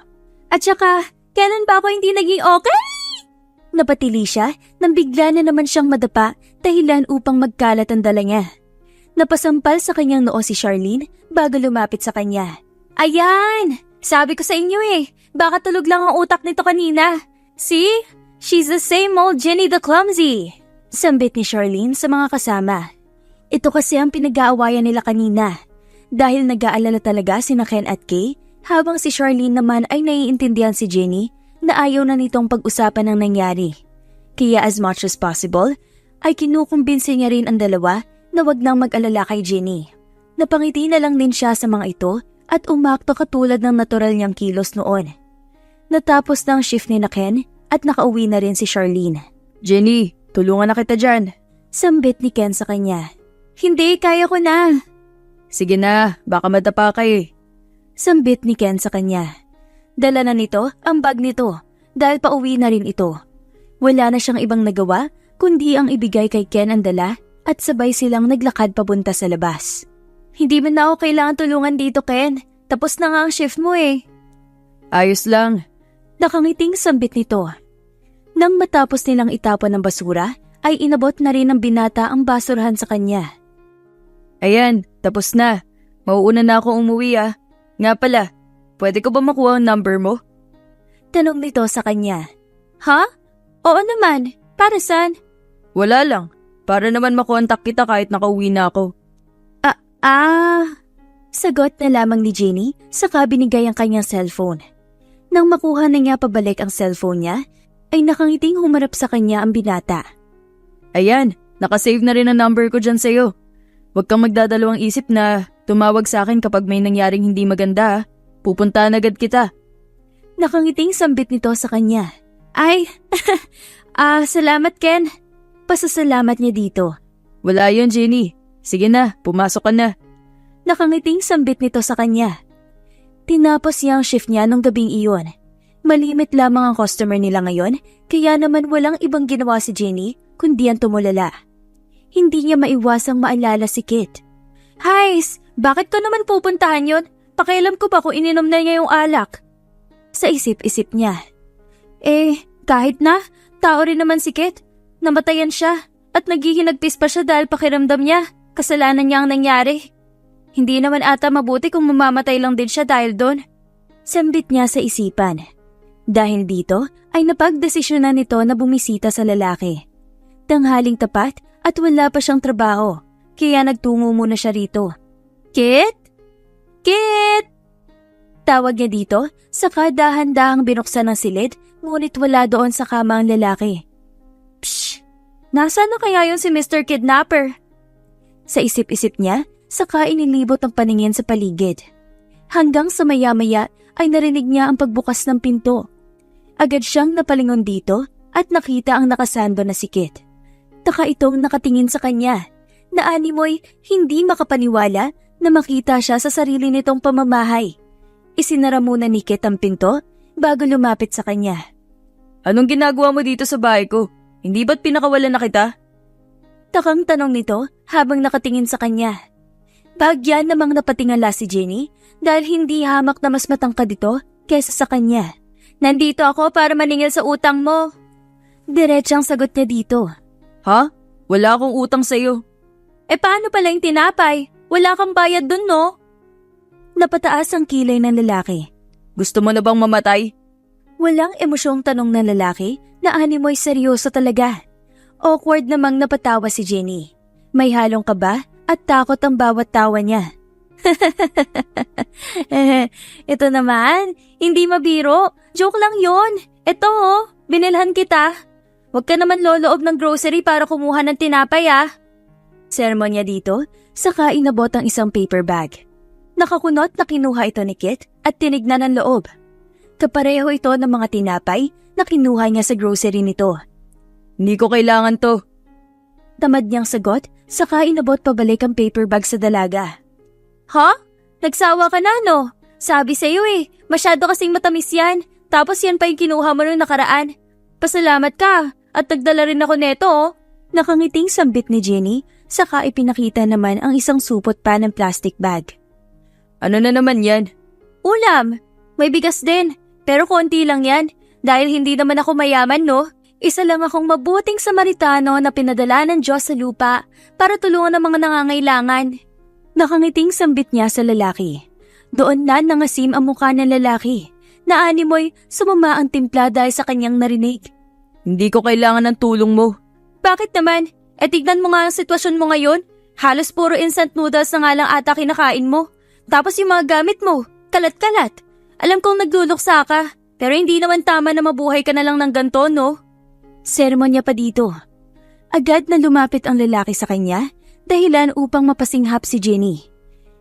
At saka, kailan ba ako hindi naging okay? Napatili siya nang bigla na naman siyang madapa dahilan upang magkalat ang dala niya. Napasampal sa kanyang noo si Charlene bago lumapit sa kanya. Ayan! Sabi ko sa inyo baka tulog lang ang utak nito kanina. See? She's the same old Jenny the Clumsy. Sambit ni Charlene sa mga kasama. Ito kasi ang pinag-aawayan nila kanina. Dahil nag-aalala talaga sina Ken at Kay, habang si Charlene naman ay naiintindihan si Jenny na ayaw na nitong pag-usapan ng nangyari. Kaya as much as possible, ay kinukumbinsi niya rin ang dalawa na wag nang mag-alala kay Jenny. Napangiti na lang din siya sa mga ito at umakto katulad ng natural niyang kilos noon. Natapos na ang shift ni na Ken at nakauwi na rin si Charlene. Jenny, tulungan na kita dyan. Sambit ni Ken sa kanya. Hindi, kaya ko na. Sige na, baka madapa ka Sambit ni Ken sa kanya. Dala na nito ang bag nito dahil pauwi na rin ito. Wala na siyang ibang nagawa kundi ang ibigay kay Ken ang dala at sabay silang naglakad papunta sa labas. Hindi man na ako kailangan tulungan dito, Ken. Tapos na nga ang shift mo Ayos lang. Nakangiting sambit nito. Nang matapos nilang itapon ng basura, ay inabot na rin ng binata ang basurahan sa kanya. Ayan, tapos na. Mauuna na ako umuwi Nga pala, pwede ko ba makuha ang number mo? Tanong nito sa kanya. Ha? Oo naman. Para saan? Wala lang. Para naman makontak kita kahit nakauwi na ako. Sagot na lamang ni Jenny saka binigay ang kanyang cellphone. Nang makuha na niya pabalik ang cellphone niya, ay nakangiting humarap sa kanya ang binata. Ayan, nakasave na rin ang number ko dyan sa'yo. Huwag kang magdadalawang isip na tumawag sa akin kapag may nangyaring hindi maganda. Pupuntahan agad kita. Nakangiting sambit nito sa kanya. Ay, salamat Ken. Pasasalamat niya dito. Wala yun, Jenny. Sige na, pumasok ka na. Nakangiting sambit nito sa kanya. Tinapos niya ang shift niya nung gabing iyon. Malimit lamang ang customer nila ngayon, kaya naman walang ibang ginawa si Jenny kundi ang tumulala. Hindi niya maiwasang maalala si Kit. Hays, bakit ko naman pupuntahan yun? Pakialam ko ba kung ininom na niya yung alak? Sa isip-isip niya. Kahit na, tao rin naman si Kit. Namatayan siya at naghihinagpis pa siya dahil pakiramdam niya. Kasalanan niya ang nangyari. Hindi naman ata mabuti kung mamamatay lang din siya dahil doon. Sambit niya sa isipan. Dahil dito ay napagdesisyonan nito na bumisita sa lalaki. Tanghaling tapat at wala pa siyang trabaho, kaya nagtungo muna siya rito. Kit? Kit! Tawag niya dito, saka dahan-dahang binuksan ng silid, ngunit wala doon sa kama ang lalaki. Pshh! Nasaan na kaya yun si Mr. Kidnapper? Sa isip-isip niya, saka inilibot ang paningin sa paligid. Hanggang sa maya-maya ay narinig niya ang pagbukas ng pinto. Agad siyang napalingon dito at nakita ang nakasando na si Kit. Taka itong nakatingin sa kanya, na animoy hindi makapaniwala na makita siya sa sarili nitong pamamahay. Isinara muna ni Kit ang pinto bago lumapit sa kanya. Anong ginagawa mo dito sa bahay ko? Hindi ba't pinakawalan na kita? Takang tanong nito habang nakatingin sa kanya. Bagyan namang napatingala si Jenny dahil hindi hamak na mas matangkad ito kesa sa kanya. Nandito ako para maningil sa utang mo. Diretsang sagot niya dito. Ha? Wala akong utang sa'yo. Paano pala yung tinapay? Wala kang bayad dun, no? Napataas ang kilay ng lalaki. Gusto mo na bang mamatay? Walang emosyong tanong ng lalaki na animoy seryoso talaga. Awkward namang napatawa si Jenny. May halong kaba at takot ang bawat tawa niya. Ito naman, hindi mabiro. Joke lang yon. Ito binilhan kita. Huwag ka naman loloob ng grocery para kumuha ng tinapay Sermon niya dito, saka inabot ang isang paper bag. Nakakunot na kinuha ito ni Kit at tinignan ang loob. Kapareho ito ng mga tinapay na kinuha niya sa grocery nito. Hindi ko kailangan to. Tamad niyang sagot, saka inabot pabalik ang paper bag sa dalaga. Ha? Nagsawa ka na, no? Sabi sa'yo masyado kasing matamis yan. Tapos yan pa yung kinuha mo nung nakaraan. Pasalamat ka at nagdala rin ako neto. Nakangiting sambit ni Jenny, saka ipinakita naman ang isang supot pa ng plastic bag. Ano na naman yan? Ulam. May bigas din, pero konti lang yan. Dahil hindi naman ako mayaman, no? Isa lang akong mabuting Samaritano na pinadala ng Diyos sa lupa para tulungan ang mga nangangailangan. Nakangiting sambit niya sa lalaki. Doon na nangasim ang mukha ng lalaki. Na animoy sumama ang timpla dahil sa kanyang narinig. Hindi ko kailangan ng tulong mo. Bakit naman? Tignan mo nga ang sitwasyon mo ngayon. Halos puro instant noodles na nga lang ata kinakain mo. Tapos yung mga gamit mo, kalat-kalat. Alam kong nagluluksa ka, pero hindi naman tama na mabuhay ka na lang ng ganto, no? Sermon niya pa dito. Agad na lumapit ang lalaki sa kanya, dahilan upang mapasinghap si Jenny.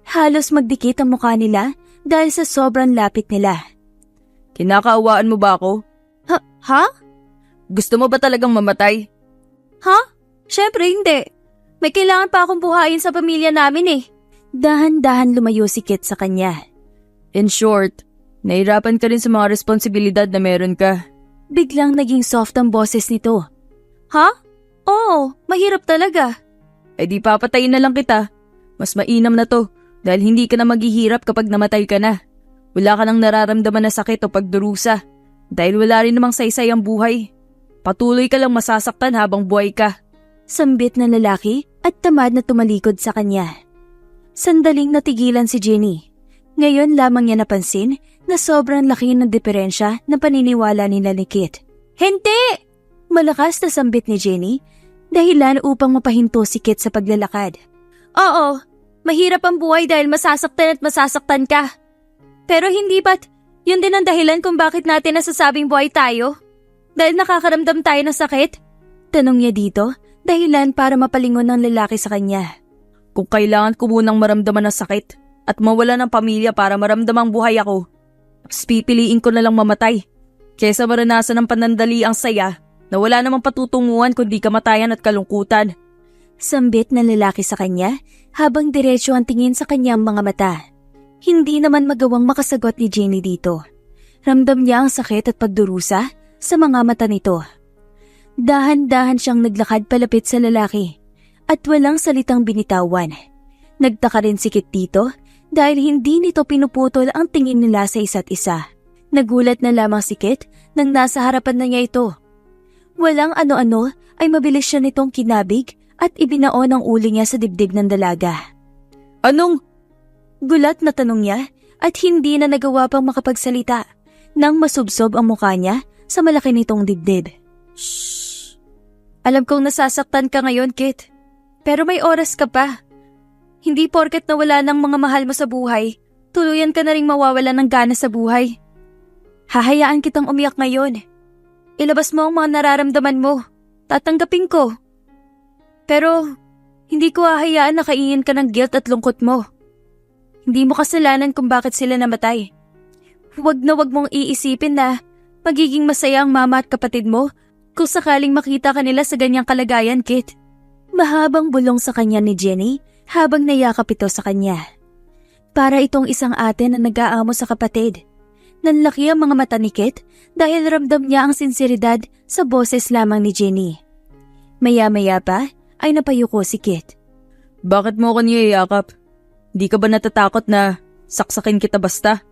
Halos magdikit ang mukha nila dahil sa sobrang lapit nila. Kinakaawaan mo ba ako? Ha? Gusto mo ba talagang mamatay? Ha? Syempre hindi. May kailangan pa akong buhayin sa pamilya namin Dahan-dahan lumayo si Kit sa kanya. In short, nahirapan ka rin sa mga responsibilidad na meron ka. Biglang naging soft ang boses nito. Ha? Oo, mahirap talaga. Di papatayin na lang kita. Mas mainam na to dahil hindi ka na maghihirap kapag namatay ka na. Wala ka nang nararamdaman na sakit o pagdurusa dahil wala rin namang saysay ang buhay. Patuloy ka lang masasaktan habang buhay ka. Sambit ng lalaki at tamad na tumalikod sa kanya. Sandaling natigilan si Jenny. Ngayon lamang niya napansin na sobrang laki ng diferensya ng paniniwala nila ni Kit. Hindi! Malakas na sambit ni Jenny, dahilan upang mapahinto si Kit sa paglalakad. Oo, mahirap ang buhay dahil masasaktan at masasaktan ka. Pero hindi ba't yun din ang dahilan kung bakit natin nasasabing buhay tayo? Dahil nakakaramdam tayo ng sakit? Tanong niya dito, dahilan para mapalingon ng lalaki sa kanya. Kung kailangan ko munang maramdaman ng sakit at mawala ng pamilya para maramdamang buhay ako, mas pipiliin ko na lang mamatay kaysa maranasan ng panandali ang saya na wala namang patutunguhan kundi kamatayan at kalungkutan. Sambit ng lalaki sa kanya habang diretso ang tingin sa kanyang mga mata. Hindi naman magawang makasagot ni Jenny dito. Ramdam niya ang sakit at pagdurusa sa mga mata nito. Dahan-dahan siyang naglakad palapit sa lalaki at walang salitang binitawan. Nagtaka rin si Kit dito dahil hindi nito pinuputol ang tingin nila sa isa't isa. Nagulat na lamang si Kit nang nasa harapan na niya ito. Walang ano-ano ay mabilis siya nitong kinabig at ibinaon ang uli niya sa dibdib ng dalaga. Anong? Gulat na tanong niya at hindi na nagawa pang makapagsalita nang masubsob ang mukha niya sa malaki nitong dibdib. Shh! Alam kong nasasaktan ka ngayon, Kit. Pero may oras ka pa. Hindi porket nawala ng mga mahal mo sa buhay, tuluyan ka na ring mawawala ng gana sa buhay. Hahayaan kitang umiyak ngayon. Ilabas mo ang mga nararamdaman mo. Tatanggapin ko. Pero, hindi ko hahayaan na kaingin ka ng guilt at lungkot mo. Hindi mo kasalanan kung bakit sila namatay. Huwag na huwag mong iisipin na magiging masaya ang mama at kapatid mo kung sakaling makita ka nila sa ganyang kalagayan, Kit. Mahabang bulong sa kanya ni Jenny habang nayakap ito sa kanya. Para itong isang ate na nag-aamo sa kapatid. Nanlaki ang mga mata ni Kit dahil ramdam niya ang sinseridad sa boses lamang ni Jenny. Maya-maya pa ay napayuko si Kit. Bakit mo ako niyayakap? Di ka ba natatakot na saksakin kita basta?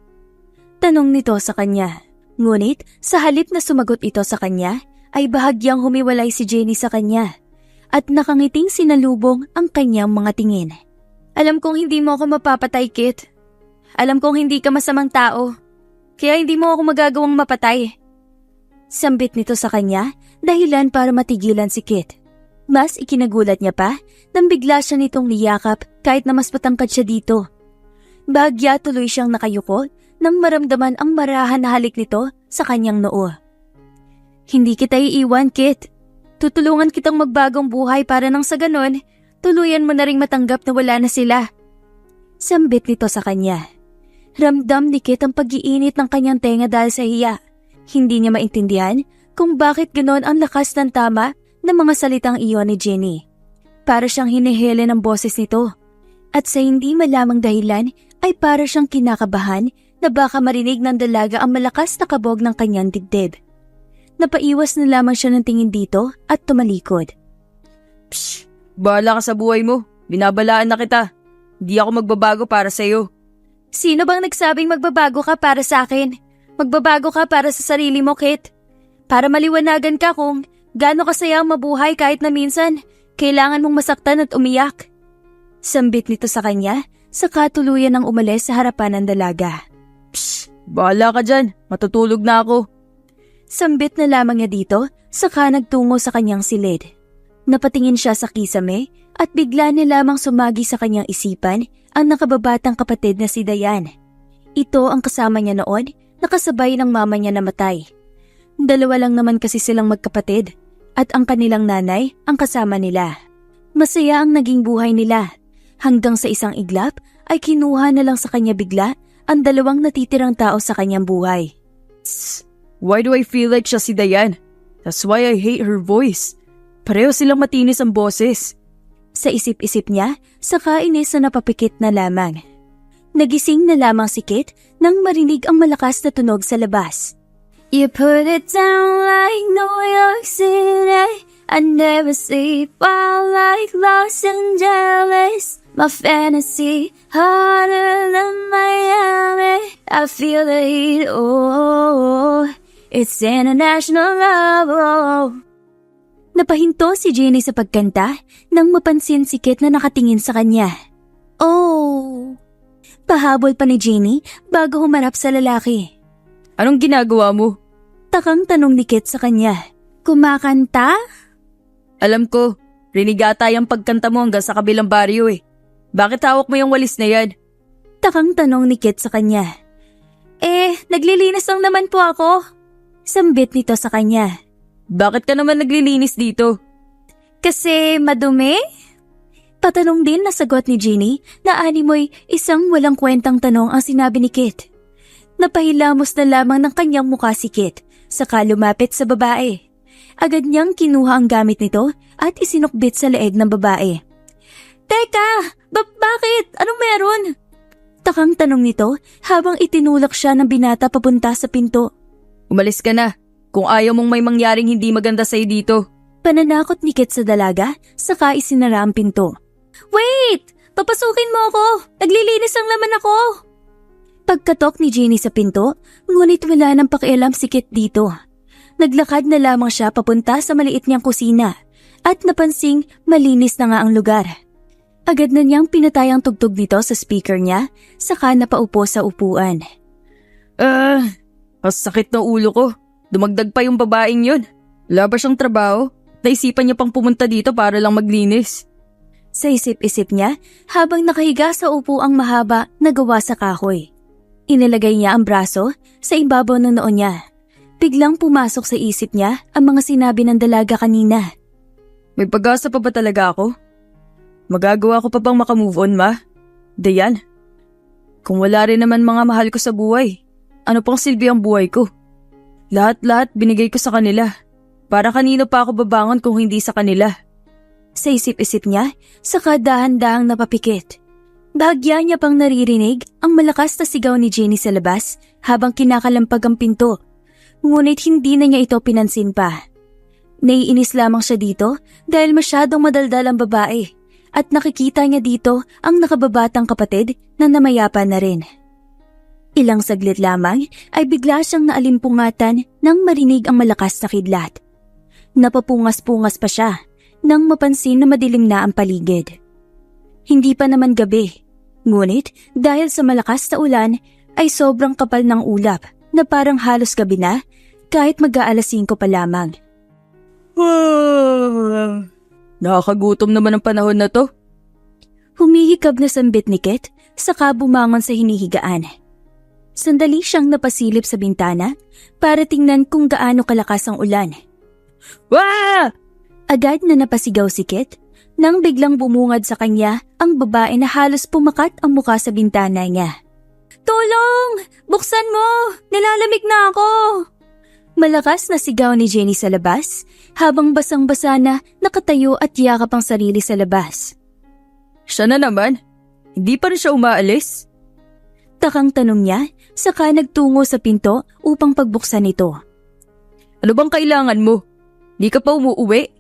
Tanong nito sa kanya. Ngunit sa halip na sumagot ito sa kanya ay bahagyang humiwalay si Jenny sa kanya at nakangiting sinalubong ang kanyang mga tingin. Alam kong hindi mo ako mapapatay, Kit. Alam kong hindi ka masamang tao. Kaya hindi mo ako magagawang mapatay. Sambit nito sa kanya dahilan para matigilan si Kit. Mas ikinagulat niya pa nang bigla siya nitong niyakap kahit na mas matangkad siya dito. Bahagya tuloy siyang nakayuko nang maramdaman ang marahan na halik nito sa kanyang noo. Hindi kita iiwan, Kit. Tutulungan kitang magbagong buhay para nang sa ganon, tuluyan mo na ring matanggap na wala na sila. Sambit nito sa kanya. Ramdam ni Kit ang pag-iinit ng kanyang tenga dahil sa hiya. Hindi niya maintindihan kung bakit ganon ang lakas ng tama ng mga salitang iyon ni Jenny. Para siyang hinihili ng boses nito. At sa hindi malamang dahilan ay para siyang kinakabahan na baka marinig ng dalaga ang malakas na kabog ng kanyang dibdib. Napaiwas na lamang siya ng tingin dito at tumalikod. Psh! Bahala ka sa buhay mo. Binabalaan na kita. Di ako magbabago para sa'yo. Sino bang nagsabing magbabago ka para sa akin? Magbabago ka para sa sarili mo, Kit. Para maliwanagan ka kung gaano kasaya ang mabuhay kahit na minsan kailangan mong masaktan at umiyak. Sambit nito sa kanya sa katuluyan ng umalis sa harapan ng dalaga. Psh! Bahala ka dyan. Matutulog na ako. Sambit na lamang niya dito saka nagtungo sa kanyang silid. Napatingin siya sa kisame at bigla niya lamang sumagi sa kanyang isipan ang nakababatang kapatid na si Dayan. Ito ang kasama niya noon na kasabay ng mama niya namatay. Dalawa lang naman kasi silang magkapatid at ang kanilang nanay ang kasama nila. Masaya ang naging buhay nila hanggang sa isang iglap ay kinuha na lang sa kanya bigla ang dalawang natitirang tao sa kanyang buhay. Tss, why do I feel like siya si Dayan? That's why I hate her voice. Pareho silang matinis ang boses. Sa isip-isip niya, saka inis na napapikit na lamang. Nagising na lamang si Kit nang marinig ang malakas na tunog sa labas. You put it down like New York City. I never sleep while like Los Angeles. My fantasy harder than Miami. I feel the heat, oh, it's international love, oh. Napahinto si Jenny sa pagkanta nang mapansin si Kit na nakatingin sa kanya. Oh! Pahabol pa ni Jenny bago humarap sa lalaki. Anong ginagawa mo? Takang tanong ni Kit sa kanya. Kumakanta? Alam ko, rinigata yung pagkanta mo hanggang sa kabilang baryo eh. Bakit hawak mo yung walis na yan? Takang tanong ni Kit sa kanya. Naglilinis lang naman po ako. Sambit nito sa kanya. Bakit ka naman naglilinis dito? Kasi madumi? Patanong din na sagot ni Jenny na animoy isang walang kwentang tanong ang sinabi ni Kit. Napahilamos na lamang ng kanyang mukha si Kit, saka lumapit sa babae. Agad niyang kinuha ang gamit nito at isinukbit sa leeg ng babae. Teka! Bakit? Anong meron? Takang tanong nito habang itinulak siya ng binata papunta sa pinto. Umalis ka na, kung ayaw mong may mangyaring hindi maganda sa'yo dito. Pananakot ni Kit sa dalaga, saka isinara ang pinto. Wait! Papasukin mo ako! Naglilinis ang laman ako! Pagkatok ni Jenny sa pinto, ngunit wala nang pakialam si Kit dito. Naglakad na lamang siya papunta sa maliit niyang kusina at napansing malinis na nga ang lugar. Agad na niyang pinatay ang tugtog nito sa speaker niya, saka napaupo sa upuan. Ang sakit ng ulo ko. Dumagdag pa yung babaeng yun. Wala ba siyang trabaho? Naisipan niya pang pumunta dito para lang maglinis. Sa isip-isip niya habang nakahiga sa upuang mahaba na gawa sa kahoy. Inilagay niya ang braso sa ibabaw ng noo niya. Biglang pumasok sa isip niya ang mga sinabi ng dalaga kanina. May pag-asa pa ba talaga ako? Magagawa ko pa bang makamove on, ma? Dayan, kung wala rin naman mga mahal ko sa buhay, ano pang silbi ang buhay ko? Lahat-lahat binigay ko sa kanila. Para kanino pa ako babangon kung hindi sa kanila? Sa isip-isip niya, saka dahan-dahang napapikit. Bahagya niya pang naririnig ang malakas na sigaw ni Jenny sa labas habang kinakalampag ang pinto. Ngunit hindi na niya ito pinansin pa. Naiinis lamang siya dito dahil masyadong madaldal ang babae at nakikita niya dito ang nakababatang kapatid na namayapa na rin. Ilang saglit lamang ay bigla siyang naalimpungatan nang marinig ang malakas na kidlat. Napapungas-pungas pa siya nang mapansin na madilim na ang paligid. Hindi pa naman gabi, ngunit dahil sa malakas na ulan ay sobrang kapal ng ulap na parang halos gabi na kahit mag-aalas 5 pa lamang. Nakakagutom naman ang panahon na to. Humihikab na sambit ni Kit saka bumangon sa hinihigaan. Sandali siyang napasilip sa bintana para tingnan kung gaano kalakas ang ulan. Wah! Agad na napasigaw si Kit nang biglang bumungad sa kanya ang babae na halos pumakat ang muka sa bintana niya. Tulong! Buksan mo! Nilalamig na ako! Malakas na sigaw ni Jenny sa labas habang basang-basa na nakatayo at yakap ang sarili sa labas. Siya na naman? Hindi pa rin siya umaalis? Takang tanong niya, saka nagtungo sa pinto upang pagbuksan ito. Ano bang kailangan mo? Di ka pa umuuwi?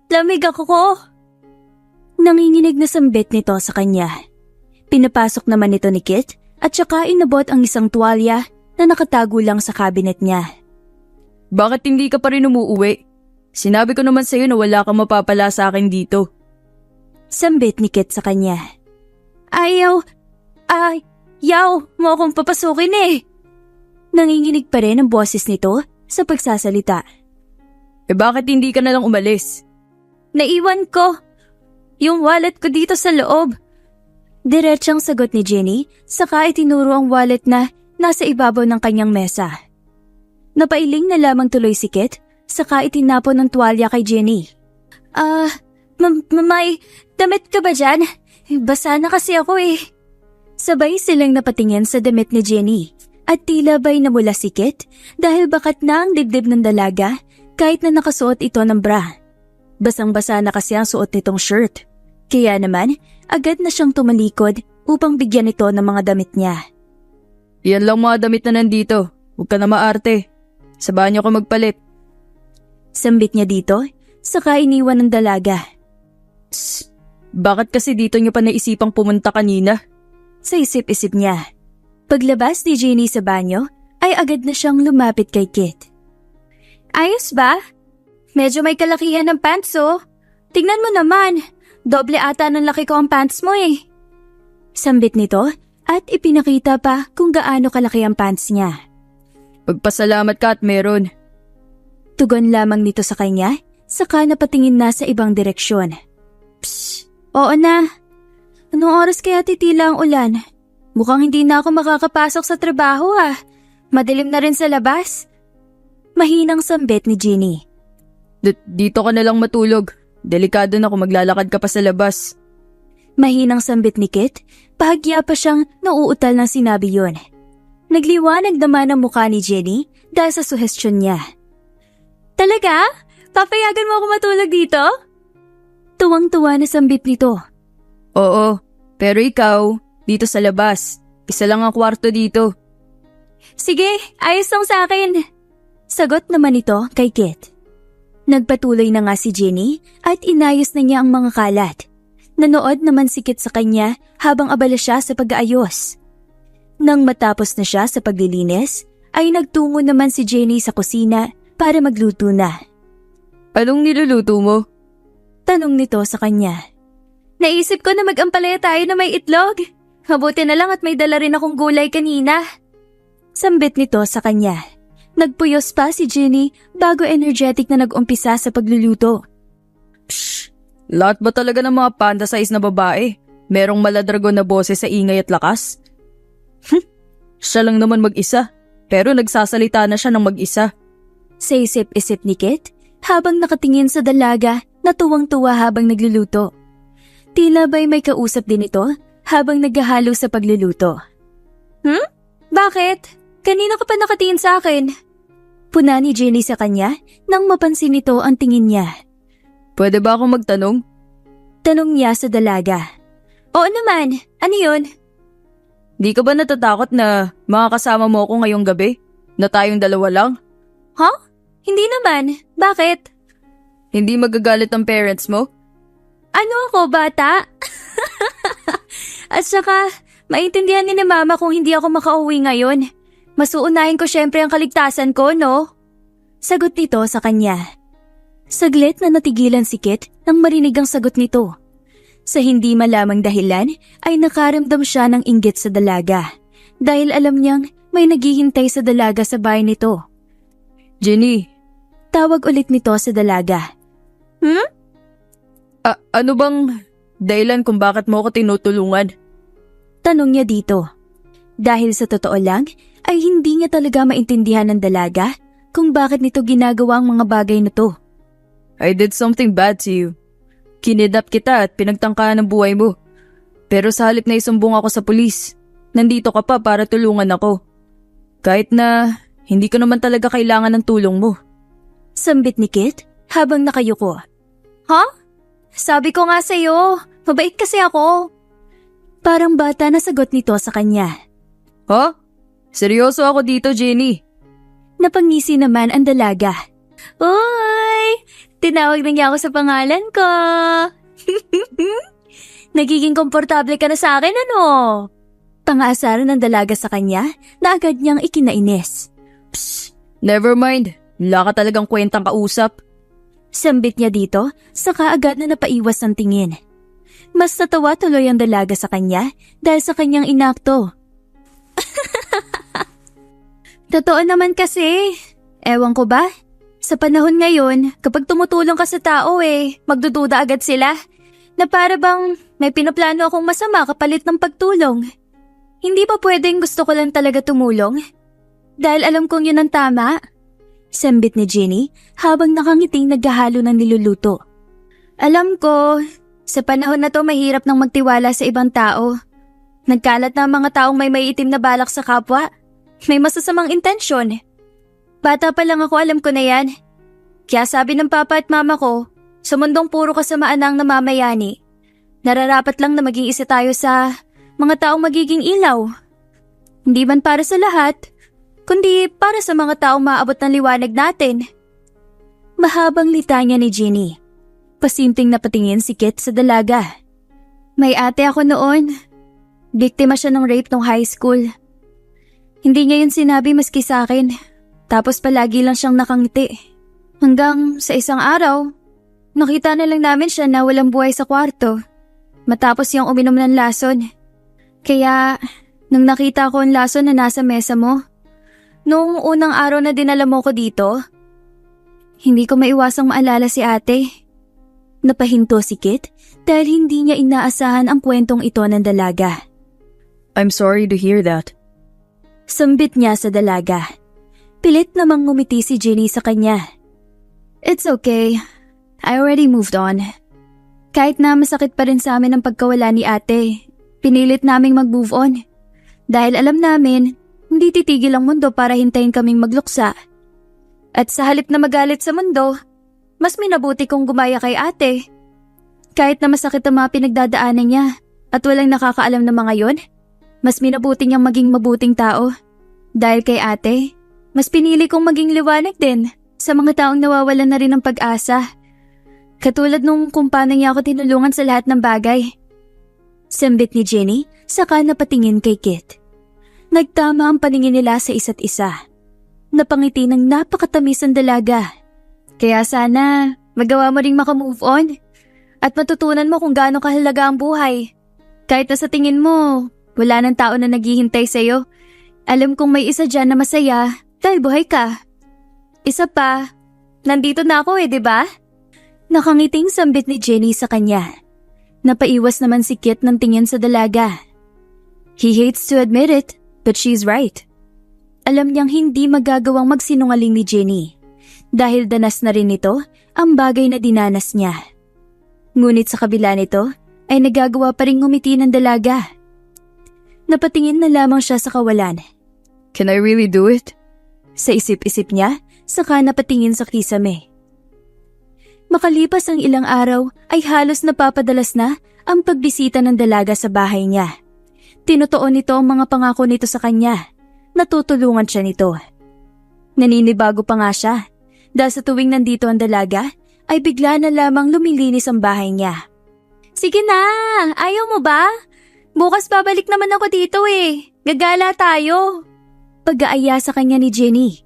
Lamig ako ko. Nanginginig na sambit nito sa kanya. Pinapasok naman ito ni Kit at saka inabot ang isang tuwalya na nakatago lang sa cabinet niya. Bakit hindi ka pa rin umuuwi? Sinabi ko naman sa'yo na wala kang mapapala sa akin dito. Sambit ni Kit sa kanya. Ayaw mo akong papasukin eh. Nanginginig pa rin ang boses nito sa pagsasalita. Bakit hindi ka na lang umalis? Naiwan ko yung wallet ko dito sa loob. Diretsang sagot ni Jenny, saka itinuro ang wallet na nasa ibabaw ng kanyang mesa. Napailing na lamang tuloy si Kit, saka itinapon ng tuwalya kay Jenny. May damit ka ba dyan? Basa na kasi ako eh. Sabay silang napatingin sa damit ni Jenny at tila ba'y namula si Kit dahil bakat na ang dibdib ng dalaga kahit na nakasuot ito ng bra. Basang-basa na kasi ang suot nitong shirt. Kaya naman, agad na siyang tumalikod upang bigyan ito ng mga damit niya. Yan lang mga damit na nandito. Huwag ka na maarte. Sa banyo ka magpalit. Sambit niya dito, saka iniwan ng dalaga. Bakit kasi dito niyo pa naisipang pumunta kanina? Sa isip-isip niya. Paglabas ni Jenny sa banyo, ay agad na siyang lumapit kay Kit. Ayos ba? Medyo may kalakihan ng pants oh. Tingnan mo naman, doble ata ng laki ko ang pants mo eh. Sambit nito at ipinakita pa kung gaano kalaki ang pants niya. Pagpasalamat ka at meron. Tugon lamang nito sa kanya, saka napatingin na sa ibang direksyon. Psst, oo na. Anong oras kaya titila ang ulan? Mukhang hindi na ako makakapasok sa trabaho Madilim na rin sa labas. Mahinang sambit ni Ginny. Dito ka na lang matulog. Delikado na kung maglalakad ka pa sa labas. Mahinang sambit ni Kit, bahagya pa siyang nauutal ng sinabi yun. Nagliwanag naman ang mukha ni Jenny dahil sa suhestyon niya. Talaga? Papayagan mo ako matulog dito? Tuwang-tuwa na sambit nito. Oo, pero ikaw, dito sa labas. Isa lang ang kwarto dito. Sige, ayos lang sa akin. Sagot naman ito kay Kit. Nagpatuloy na nga si Jenny at inayos na niya ang mga kalat. Nanood naman si Kit sa kanya habang abala siya sa pag-aayos. Nang matapos na siya sa paglilinis, ay nagtungo naman si Jenny sa kusina para magluto na. Anong niluluto mo? Tanong nito sa kanya. Naisip ko na mag-ampalaya tayo na may itlog. Mabuti na lang at may dala rin akong gulay kanina. Sambit nito sa kanya. Nagpuyos pa si Jenny bago energetic na nag-umpisa sa pagluluto. Pshh! Lahat ba talaga ng mga panda size na babae? Merong maladragon na boses sa ingay at lakas? Siya lang naman mag-isa, pero nagsasalita na siya ng mag-isa. Sa isip-isip ni Kit, habang nakatingin sa dalaga na tuwang-tuwa habang nagluluto. Tila ba'y may kausap din ito habang naghahalo sa pagluluto. Bakit? Kanina ka pa nakatingin sa akin. Puna ni Jenny sa kanya nang mapansin nito ang tingin niya. Pwede ba akong magtanong? Tanong niya sa dalaga. Oo naman, ano yun? Di ka ba natatakot na makakasama mo ako ngayong gabi? Na tayong dalawa lang? Ha? Hindi naman. Bakit? Hindi magagalit ang parents mo? Ano ako, bata? At saka, maintindihan ni mama kung hindi ako makauwi ngayon. Masuunahin ko syempre ang kaligtasan ko, no? Sagot nito sa kanya. Saglit na natigilan si Kit nang marinig ang sagot nito. Sa hindi malamang dahilan ay nakaramdam siya ng inggit sa dalaga dahil alam niyang may naghihintay sa dalaga sa bahay nito. Jenny. Tawag ulit nito sa dalaga. Ano bang dahilan kung bakit mo ako tinutulungan? Tanong niya dito. Dahil sa totoo lang ay hindi niya talaga maintindihan ng dalaga kung bakit nito ginagawa ang mga bagay na to. I did something bad to you. Kinidnap kita at pinagtangkaan ng buhay mo. Pero sa halip na isumbong ako sa pulis, nandito ka pa para tulungan ako. Kahit na hindi ko naman talaga kailangan ng tulong mo. Sambit ni Kit habang nakayuko. Ha? Sabi ko nga sa'yo, mabait kasi ako. Parang bata na sagot nito sa kanya. Ha? Seryoso ako dito, Jenny. Napangisi naman ang dalaga. Uy! Tinawag na niya ako sa pangalan ko. Nagiging komportable ka na sa akin, ano? Pang-aasaran ng dalaga sa kanya na agad niyang ikinainis. Psst! Never mind. Wala ka talagang kwentang kausap. Sambit niya dito, saka agad na napaiwas ng tingin. Mas natawa tuloy ang dalaga sa kanya dahil sa kanyang inakto. Totoo naman kasi. Ewan ko ba? Sa panahon ngayon, kapag tumutulong ka sa tao magdududa agad sila na para bang may pinaplano akong masama kapalit ng pagtulong. Hindi pa pwedeng gusto ko lang talaga tumulong? Dahil alam kong yun ang tama. Sambit ni Jenny habang nakangiting naghahalo ng niluluto. Alam ko, sa panahon na to mahirap nang magtiwala sa ibang tao. Nagkalat na ang mga taong may itim na balak sa kapwa. May masasamang intensyon. Bata pa lang ako, alam ko na yan. Kaya sabi ng papa at mama ko, sa mundong puro kasamaan ang namamayani, nararapat lang na maging isa tayo sa mga taong magiging ilaw. Hindi man para sa lahat, kundi para sa mga taong maabot ng liwanag natin. Mahabang litanya ni Jenny. Pasimpleng napatingin si Kit sa dalaga. May ate ako noon. Biktima siya ng rape nung high school. Hindi niya yun sinabi maski sa akin. Tapos palagi lang siyang nakangiti. Hanggang sa isang araw, nakita na lang namin siya na walang buhay sa kwarto. Matapos yung uminom ng lason. Kaya, nung nakita ko ang laso na nasa mesa mo, noong unang araw na dinala mo ko dito, hindi ko maiwasang maalala si ate. Napahinto si Kit dahil hindi niya inaasahan ang kwentong ito ng dalaga. I'm sorry to hear that. Sambit niya sa dalaga. Pilit namang ngumiti si Jenny sa kanya. It's okay. I already moved on. Kahit na masakit pa rin sa amin ang pagkawala ni ate, pinilit naming mag-move on. Dahil alam namin, hindi titigil ang mundo para hintayin kaming magluksa. At sa halip na magalit sa mundo, mas minabuti kong gumaya kay ate. Kahit na masakit ang mga pinagdadaanan niya at walang nakakaalam na mga yon, mas minabuti niyang maging mabuting tao. Dahil kay ate, mas pinili kong maging liwanag din sa mga taong nawawalan na rin ng pag-asa. Katulad nung kung paano niya ako tinulungan sa lahat ng bagay. Sambit ni Jenny, saka napatingin kay Kit. Nagtama ang paningin nila sa isa't isa. Napangiti ng napakatamis ang dalaga. Kaya sana magawa mo ring makamove on at matutunan mo kung gaano kahalaga ang buhay. Kahit na sa tingin mo, wala nang tao na naghihintay sa'yo. Alam kong may isa dyan na masaya dahil buhay ka. Isa pa, nandito na ako diba? Nakangiting sambit ni Jenny sa kanya. Napaiwas naman si Kit ng tingin sa dalaga. He hates to admit it, but she's right. Alam niyang hindi magagawang magsinungaling ni Jenny dahil danas na rin nito ang bagay na dinanas niya. Ngunit sa kabila nito ay nagagawa pa rin ngumiti ng dalaga. Napatingin na lamang siya sa kawalan. Can I really do it? Sa isip-isip niya, saka napatingin sa kisame. Makalipas ang ilang araw ay halos napapadalas na ang pagbisita ng dalaga sa bahay niya. Tinutuon nito ang mga pangako nito sa kanya. Natutulungan siya nito. Naninibago pa nga siya dahil sa tuwing nandito ang dalaga ay bigla na lamang lumilinis ang bahay niya. Sige na, ayaw mo ba? Bukas babalik naman ako dito Gagala tayo. Pag-aaya sa kanya ni Jenny.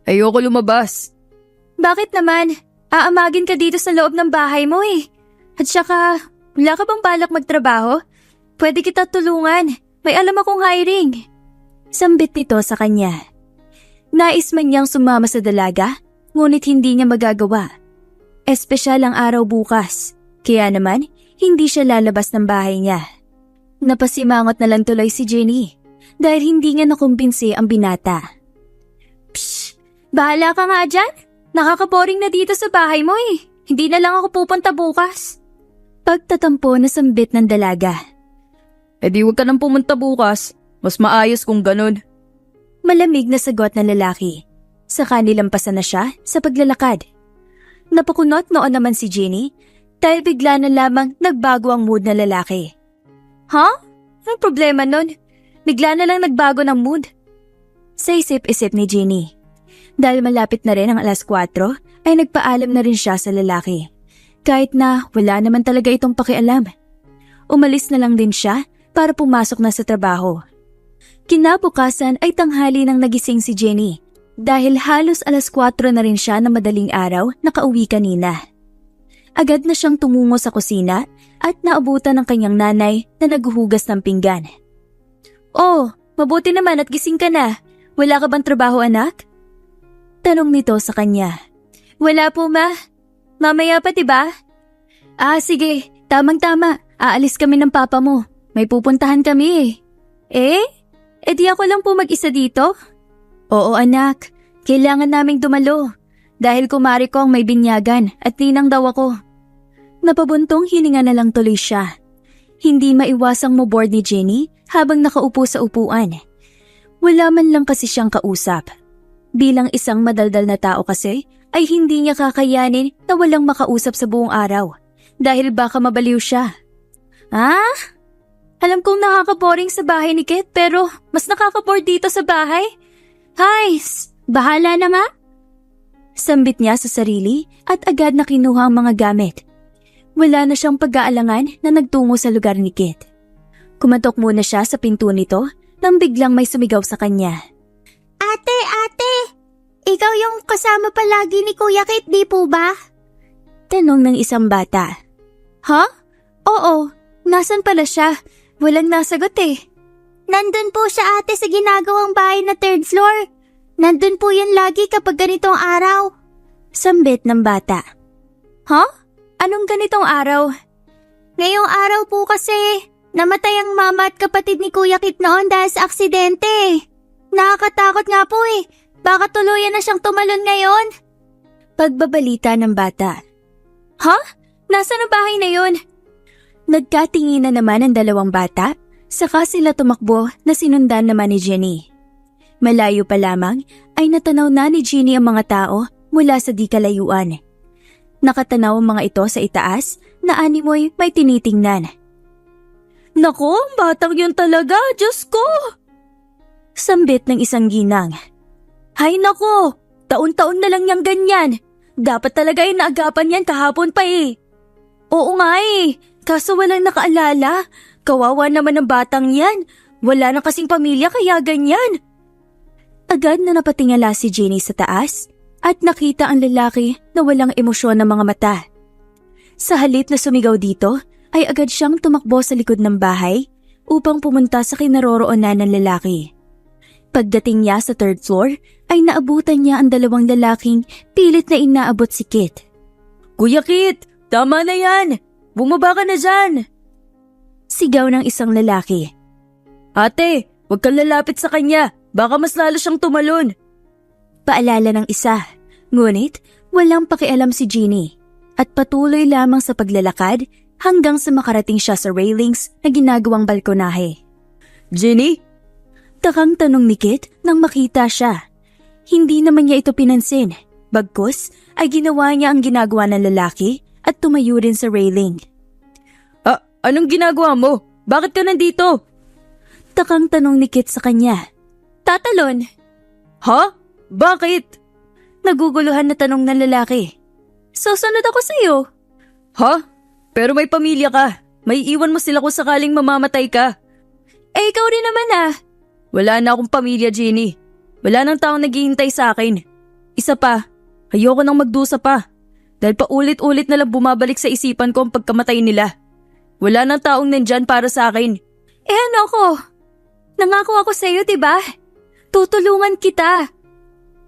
Ayoko lumabas. Bakit naman? Aamagin ka dito sa loob ng bahay mo At saka, wala ka bang balak magtrabaho? Pwede kita tulungan. May alam akong hiring. Sambit nito sa kanya. Nais man niyang sumama sa dalaga, ngunit hindi niya magagawa. Espesyal ang araw bukas, kaya naman hindi siya lalabas ng bahay niya. Napasimangot na lang tuloy si Jenny dahil hindi niya nakumbinsi ang binata. Psh! Bahala ka nga dyan. Nakakaboring na dito sa bahay mo Hindi na lang ako pupunta bukas. Pagtatampo na sambit ng dalaga. Di wag ka nang pumunta bukas. Mas maayos kung ganun. Malamig na sagot ng lalaki. Saka nilampasan na siya sa paglalakad. Napakunot noon naman si Jenny dahil bigla na lamang nagbago ang mood ng lalaki. Anong problema nun? Bigla na lang nagbago ng mood. Sa isip-isip ni Jenny. Dahil malapit na rin ang 4:00 ay nagpaalam na rin siya sa lalaki. Kahit na wala naman talaga itong pakialam. Umalis na lang din siya para pumasok na sa trabaho. Kinabukasan ay tanghali nang nagising si Jenny dahil halos 4:00 na rin siya na madaling araw nakauwi kanina. Agad na siyang tumungo sa kusina at naabutan ng kanyang nanay na naghuhugas ng pinggan. Oh, mabuti naman at gising ka na. Wala ka bang trabaho anak? Tanong nito sa kanya. Wala po ma. Mamaya pa diba? Sige, tamang-tama. Aalis kami ng papa mo. May pupuntahan kami di ako lang po mag-isa dito? Oo anak, kailangan naming dumalo. Dahil kumari ko ang may binyagan at ninang daw ako. Napabuntong hininga na lang tuloy siya. Hindi maiwasang maboard ni Jenny habang nakaupo sa upuan. Wala man lang kasi siyang kausap. Bilang isang madaldal na tao kasi ay hindi niya kakayanin na walang makausap sa buong araw dahil baka mabaliw siya. Alam kong nakaka-boring sa bahay ni Kit pero mas nakaka-bored dito sa bahay. Bahala na nga. Sambit niya sa sarili at agad na kinuha ang mga gamit. Wala na siyang pag-aalangan na nagtungo sa lugar ni Kit. Kumatok muna siya sa pinto nito nang biglang may sumigaw sa kanya. Ate! Ikaw yung kasama palagi ni Kuya Kit, di po ba? Tanong ng isang bata. Oo, nasan pala siya? Walang nasagot eh. Nandun po siya ate sa ginagawang bahay na 3rd floor. Nandun po yan lagi kapag ganitong araw. Sambit ng bata. Huh? Anong ganitong araw? Ngayong araw po kasi, namatay ang mama at kapatid ni Kuya Kit noon dahil sa aksidente. Nakakatakot nga po eh. Baka tuluyan na siyang tumalon ngayon. Pagbabalita ng bata. Huh? Nasaan ang bahay na yun? Nagkatinginan naman ang dalawang bata, saka sila tumakbo na sinundan naman ni Jenny. Malayo pa lamang ay natanaw na ni Jenny ang mga tao mula sa di kalayuan. Nakatanaw ang mga ito sa itaas na animoy may tinitingnan. Nako, batang yun talaga, Diyos ko! Sambit ng isang ginang. Hay nako, taon-taon na lang yang ganyan. Dapat talaga ay naagapan yan kahapon pa eh. Oo nga eh, kaso walang nakaalala. Kawawa naman ang batang yan. Wala na kasing pamilya kaya ganyan. Agad na napatingala si Jenny sa taas at nakita ang lalaki na walang emosyon ng mga mata. Sa halip na sumigaw dito, ay agad siyang tumakbo sa likod ng bahay upang pumunta sa kinaroroonan ng lalaki. Pagdating niya sa 3rd floor, ay naabutan niya ang dalawang lalaking pilit na inaabot si Kit. Kuya Kit, tama na yan! Bumaba ka na dyan! Sigaw ng isang lalaki. Ate, huwag kang lalapit sa kanya. Baka mas lalo siyang tumalon. Paalala ng isa. Ngunit walang pakialam si Jenny at patuloy lamang sa paglalakad hanggang sa makarating siya sa railings na ginagawang balkonahe. Jenny? Takang tanong ni Kit nang makita siya. Hindi naman niya ito pinansin. Bagkus ay ginawa niya ang ginagawa ng lalaki at tumayo rin sa railing. Anong ginagawa mo? Bakit ka nandito? Takang tanong ni Kit sa kanya. Tatalon. Ha? Bakit? Naguguluhan na tanong ng lalaki. Susunod ako sa iyo. Ha? Pero may pamilya ka. May iwan mo sila kung sakaling mamamatay ka. Eh ikaw rin naman ah. Wala na akong pamilya, Jenny. Wala nang taong naghihintay sa akin. Isa pa, ayoko nang magdusa pa. Dahil paulit-ulit na lang bumabalik sa isipan ko ang pagkamatay nila. Wala nang taong nandyan para sa akin. Eh ano ko? Nangako ako sa iyo, diba? Tutulungan kita.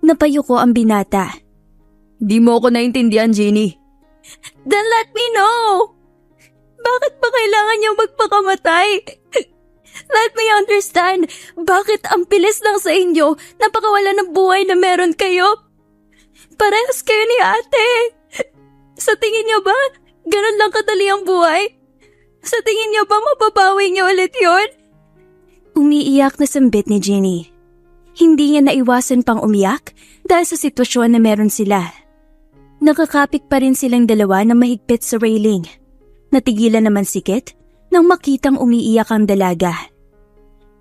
Napayuko ang binata. Di mo ako naintindihan, Jenny. Then let me know. Bakit ba kailangan niyang magpakamatay? Let me understand. Bakit ang pilis lang sa inyo napakawala ng buhay na meron kayo? Parehas kayo ni ate. Sa tingin niyo ba, ganun lang kadali ang buhay? Sa tingin niyo ba mababawi niyo ulit yun? Umiiyak na sambit ni Jenny. Hindi niya naiwasan pang umiyak dahil sa sitwasyon na meron sila. Nakakapik pa rin silang dalawa na mahigpit sa railing. Natigilan naman si Kit nang makitang umiiyak ang dalaga.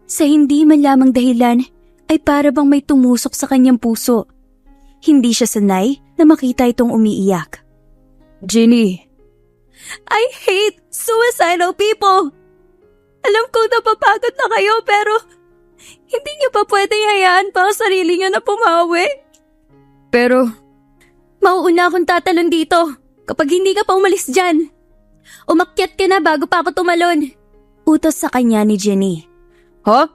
Sa hindi man lamang dahilan ay para bang may tumusok sa kanyang puso. Hindi siya sanay na makita itong umiiyak. Jenny. I hate suicidal people. Alam kong napapagod na kayo pero hindi niyo pa pwedeng hayaan pa ang sarili niyo na pumawi. Pero mauuna akong tatalon dito kapag hindi ka pa umalis dyan. Umakyat ka na bago pa ako tumalon. Utos sa kanya ni Jenny. Ha?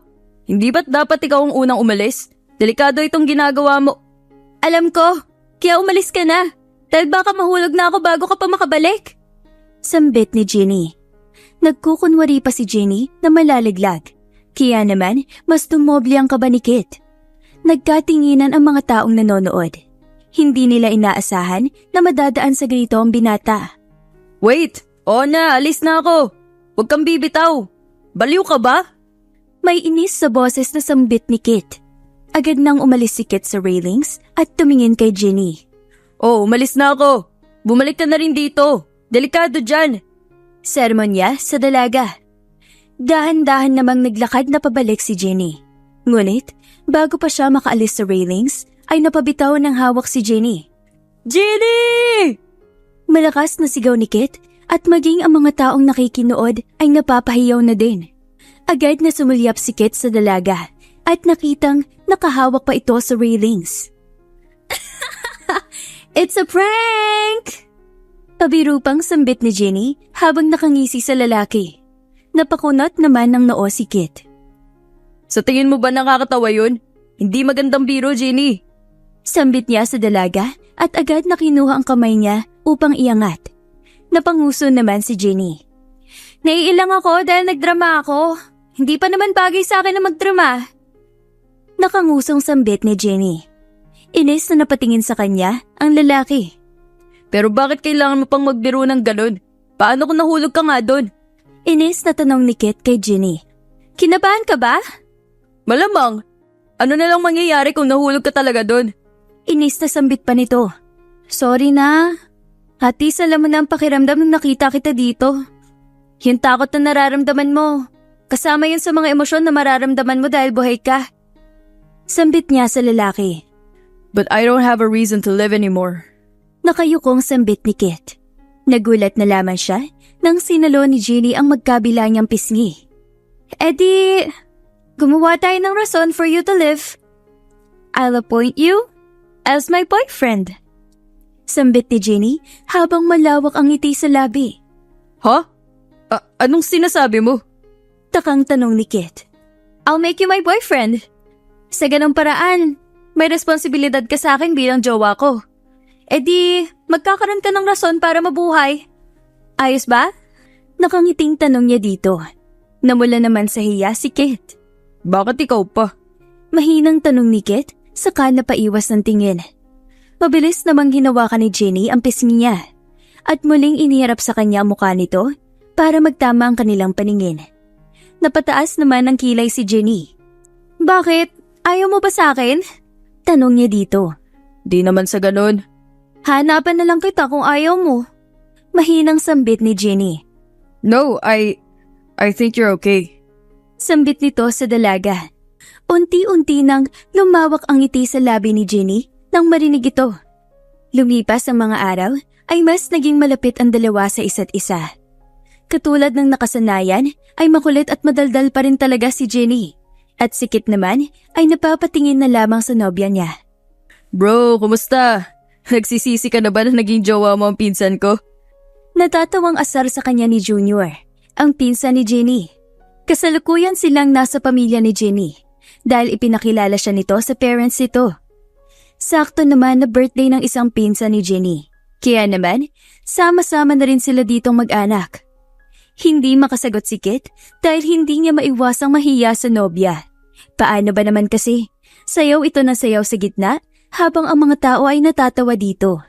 Hindi ba't dapat ikaw ang unang umalis? Delikado itong ginagawa mo. Alam ko, kaya umalis ka na. Dahil baka mahulog na ako bago ka pa makabalik. Sambit ni Jenny. Nagkukunwari pa si Jenny na malaliglag. Kaya naman, mas tumoble ang kaba ni Kit. Nagkatinginan ang mga taong nanonood. Hindi nila inaasahan na madadaan sa ganito ang binata. Wait! Oo na, alis na ako. Huwag kang bibitaw. Baliw ka ba? May inis sa boses na sambit ni Kit. Agad nang umalis si Kit sa railings at tumingin kay Jenny. Oh, umalis na ako. Bumalik ka na rin dito. Delikado dyan. Sermon niya sa dalaga. Dahan-dahan namang naglakad na pabalik si Jenny. Ngunit, bago pa siya makaalis sa railings, ay napabitaw ng hawak si Jenny. Jenny! Malakas na sigaw ni Kit at maging ang mga taong nakikinood ay napapahiyaw na din. Agad na sumulyap si Kit sa dalaga at nakitang nakahawak pa ito sa railings. It's a prank! Pabiro pang sambit ni Jenny habang nakangisi sa lalaki. Napakunot naman ng noo si Kit. Sa tingin mo ba nakakatawa yun? Hindi magandang biro, Jenny. Sambit niya sa dalaga at agad na kinuha ang kamay niya upang iangat. Napanguso naman si Jenny. Naiilang ako dahil nagdrama ako. Hindi pa naman bagay sa akin na magdrama. Nakangusong sambit ni Jenny. Inis na napatingin sa kanya ang lalaki. Pero bakit kailangan mo pang magbiro ng ganun? Paano kung nahulog ka nga doon? Inis na tanong ni Kit kay Jenny. Kinabahan ka ba? Malamang. Ano na lang mangyayari kung nahulog ka talaga doon? Inis na sambit pa nito. Sorry na. Hatis, alam mo na ang pakiramdam nung nakita kita dito. Yung takot na nararamdaman mo. Kasama yun sa mga emosyon na mararamdaman mo dahil buhay ka. Sambit niya sa lalaki. But I don't have a reason to live anymore. Nakayukong sambit ni Kit. Nagulat na lamang siya nang sinalo ni Jenny ang magkabila niyang pisngi. Di, gumawa tayo ng rason for you to live. I'll appoint you as my boyfriend. Sambit ni Jenny habang malawak ang ngiti sa labi. Ha? Anong sinasabi mo? Takang tanong ni Kit. I'll make you my boyfriend. Sa ganong paraan, may responsibilidad ka sa akin bilang jowa ko. Di, magkakaroon ka ng rason para mabuhay. Ayos ba? Nakangiting tanong niya dito. Namula naman sa hiya si Kit. Bakit ikaw pa? Mahinang tanong ni Kit, saka napaiwas ng tingin. Mabilis namang hinawakan ni Jenny ang pisngi niya at muling iniharap sa kanya ang mukha nito para magtama ang kanilang paningin. Napataas naman ang kilay si Jenny. Bakit? Ayaw mo ba sa akin? Tanong niya dito. Di naman sa ganun. Hanapan na lang kita kung ayaw mo. Mahinang sambit ni Jenny. No, I think you're okay. Sambit nito sa dalaga. Unti-unti nang lumawak ang ngiti sa labi ni Jenny nang marinig ito. Lumipas ang mga araw ay mas naging malapit ang dalawa sa isa't isa. Katulad ng nakasanayan ay makulit at madaldal pa rin talaga si Jenny. At si Kit naman ay napapatingin na lamang sa nobya niya. Bro, kumusta? Nagsisisi ka na ba na naging jowa mo ang pinsan ko? Natatawang asar sa kanya ni Junior, ang pinsan ni Jenny. Kasalukuyan silang nasa pamilya ni Jenny dahil ipinakilala siya nito sa parents nito. Sakto naman na birthday ng isang pinsan ni Jenny. Kaya naman, sama-sama na rin sila ditong mag-anak. Hindi makasagot si Kit dahil hindi niya maiwasang mahiya sa nobya. Paano ba naman kasi? Sayaw ito na sayaw sa gitna habang ang mga tao ay natatawa dito.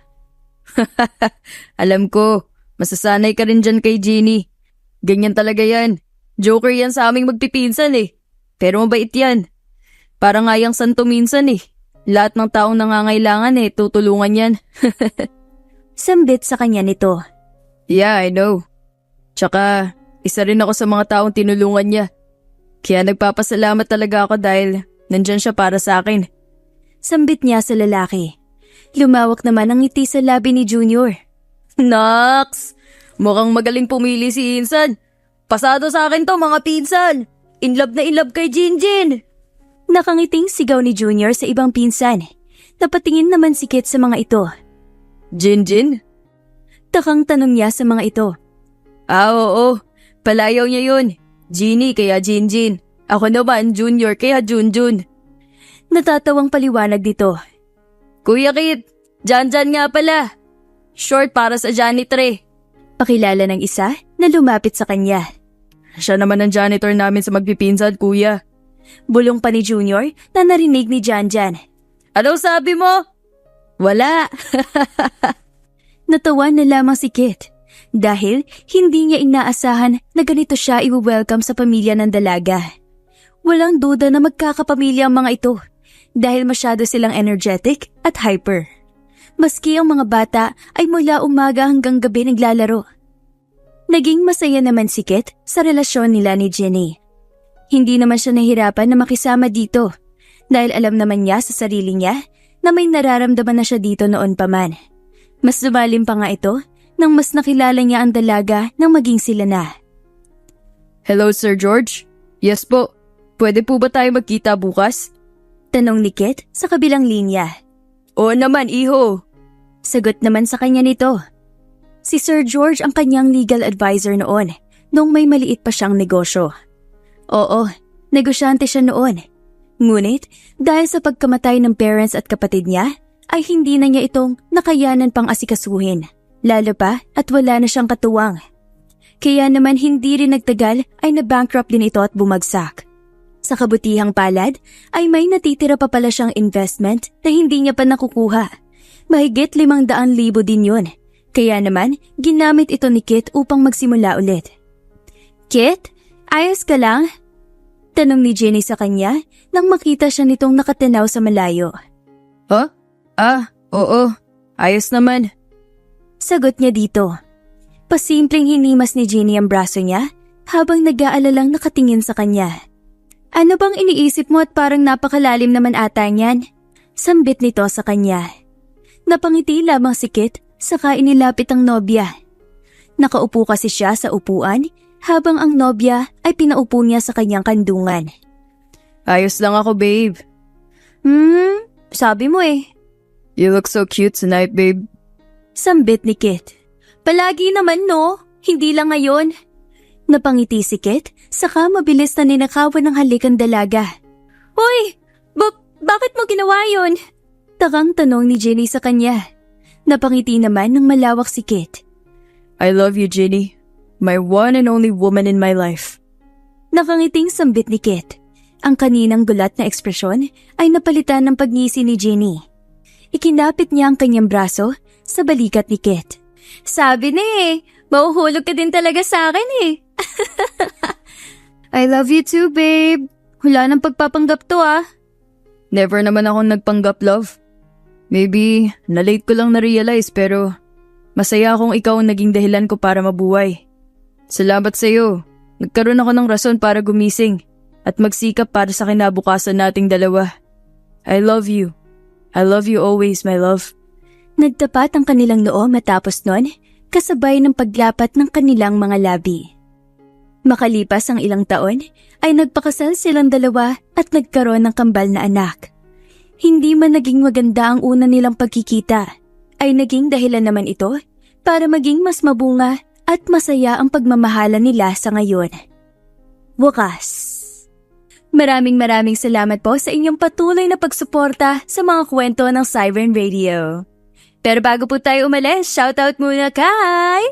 Alam ko, masasanay ka rin dyan kay Jenny. Ganyan talaga yan. Joker yan sa aming magpipinsan eh. Pero mabait yan. Parang ngayang santo minsan eh. Lahat ng taong nangangailangan eh, tutulungan yan. Sambit sa kanya nito. Yeah, I know. Tsaka, isa rin ako sa mga taong tinulungan niya. Kaya nagpapasalamat talaga ako dahil nandyan siya para sa akin. Sambit niya sa lalaki. Lumawak naman ang ngiti sa labi ni Junior. Naks! Mukhang magaling pumili si Insan. Pasado sa akin to mga pinsan. In love kay Jinjin. Nakangiting sigaw ni Junior sa ibang pinsan. Napatingin naman si Kit sa mga ito. Jinjin? Takang tanong niya sa mga ito. Oo. Palayaw niya yun. Genie kaya Jinjin. Ako naman Junior kaya Junjun. Natatawang paliwanag dito. Kuya Kit, Janjan nga pala. Short para sa janitor. Pakilala ng isa na lumapit sa kanya. Siya naman ang janitor namin sa magpipinsan, kuya. Bulong pa ni Junior na narinig ni Janjan. Ano sabi mo? Wala. Natawa na lamang si Kit dahil hindi niya inaasahan na ganito siya i-welcome sa pamilya ng dalaga. Walang duda na magkakapamilya ang mga ito dahil masyado silang energetic at hyper. Maski ang mga bata ay mula umaga hanggang gabi naglalaro. Naging masaya naman si Kit sa relasyon nila ni Jenny. Hindi naman siya nahirapan na makisama dito dahil alam naman niya sa sarili niya na may nararamdaman na siya dito noon pa man. Mas lumalim pa nga ito nang mas nakilala niya ang dalaga nang maging sila na. Hello, Sir George? Yes po. Pwede po ba tayo magkita bukas? Tanong ni Kit sa kabilang linya. Oo naman, iho. Sagot naman sa kanya nito. Si Sir George ang kanyang legal advisor noon noong may maliit pa siyang negosyo. Oo, negosyante siya noon. Ngunit dahil sa pagkamatay ng parents at kapatid niya, ay hindi na niya itong nakayanan pang asikasuhin, lalo pa at wala na siyang katuwang. Kaya naman hindi rin nagtagal ay na-bankrupt din ito at bumagsak. Sa kabutihang palad ay may natitira pa pala siyang investment na hindi niya pa nakukuha. Mahigit 500,000 din yun. Kaya naman ginamit ito ni Kit upang magsimula ulit. Kit, ayos ka lang? Tanong ni Jenny sa kanya nang makita siya nitong nakatanaw sa malayo. Huh? Oo. Ayos naman. Sagot niya dito. Pasimpleng hinimas ni Jenny ang braso niya habang nag-aalalang nakatingin sa kanya. Ano bang iniisip mo at parang napakalalim naman ata niyan? Sambit nito sa kanya. Napangiti lamang si Kit saka inilapit ang nobya. Nakaupo kasi siya sa upuan habang ang nobya ay pinaupo niya sa kanyang kandungan. Ayos lang ako, babe. Sabi mo eh. You look so cute tonight, babe. Sambit ni Kit. Palagi naman no, hindi lang ngayon. Napangiti si Kit, saka mabilis na ninakawan ng halik ang dalaga. Hoy, bakit mo ginawa yun? Takang tanong ni Jenny sa kanya. Napangiti naman ng malawak si Kit. I love you, Jenny. My one and only woman in my life. Nakangiting sambit ni Kit. Ang kaninang gulat na ekspresyon ay napalitan ng pagngisi ni Jenny. Ikinapit niya ang kanyang braso sa balikat ni Kit. Sabi na eh, mauhulog ka din talaga sa akin eh. I love you too, babe. Wala nang pagpapanggap to ah. Never naman akong nagpanggap, love. Maybe, na-late ko lang na-realize pero masaya akong ikaw ang naging dahilan ko para mabuhay. Salamat sa'yo. Nagkaroon ako ng rason para gumising at magsikap para sa kinabukasan nating dalawa. I love you. I love you always, my love. Nagtapat ang kanilang noo matapos nun, kasabay ng paglapat ng kanilang mga labi. Makalipas ang ilang taon, ay nagpakasal silang dalawa at nagkaroon ng kambal na anak. Hindi man naging maganda ang una nilang pagkikita, ay naging dahilan naman ito para maging mas mabunga at masaya ang pagmamahalan nila sa ngayon. Wakas. Maraming salamat po sa inyong patuloy na pagsuporta sa mga kwento ng Siren Radio. Pero bago po tayo umalis, shoutout muna kay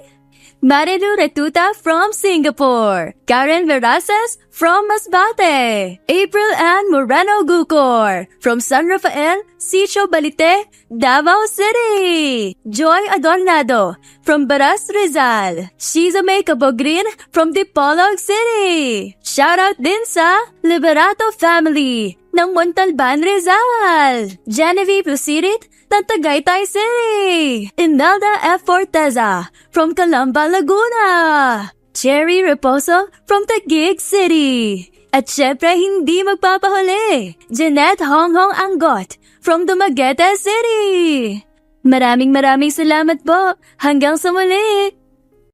Marilu Retuta from Singapore, Karen Verazas from Masbate, April Ann Moreno Gucor from San Rafael, Sitio Balite, Davao City, Joy Adornado from Baras Rizal, Shiza May Cabogrin from Dipolog City. Shoutout din sa Liberato Family ng Montalban Rizal, Genevieve Lucirit ng Tagaytay City, Imelda F. Forteza from Calamba, Laguna, Cherry Reposo from Taguig City, at syempre hindi magpapahuli, Jeanette Honghong Anggot from Dumaguete City. Maraming salamat po. Hanggang sa muli!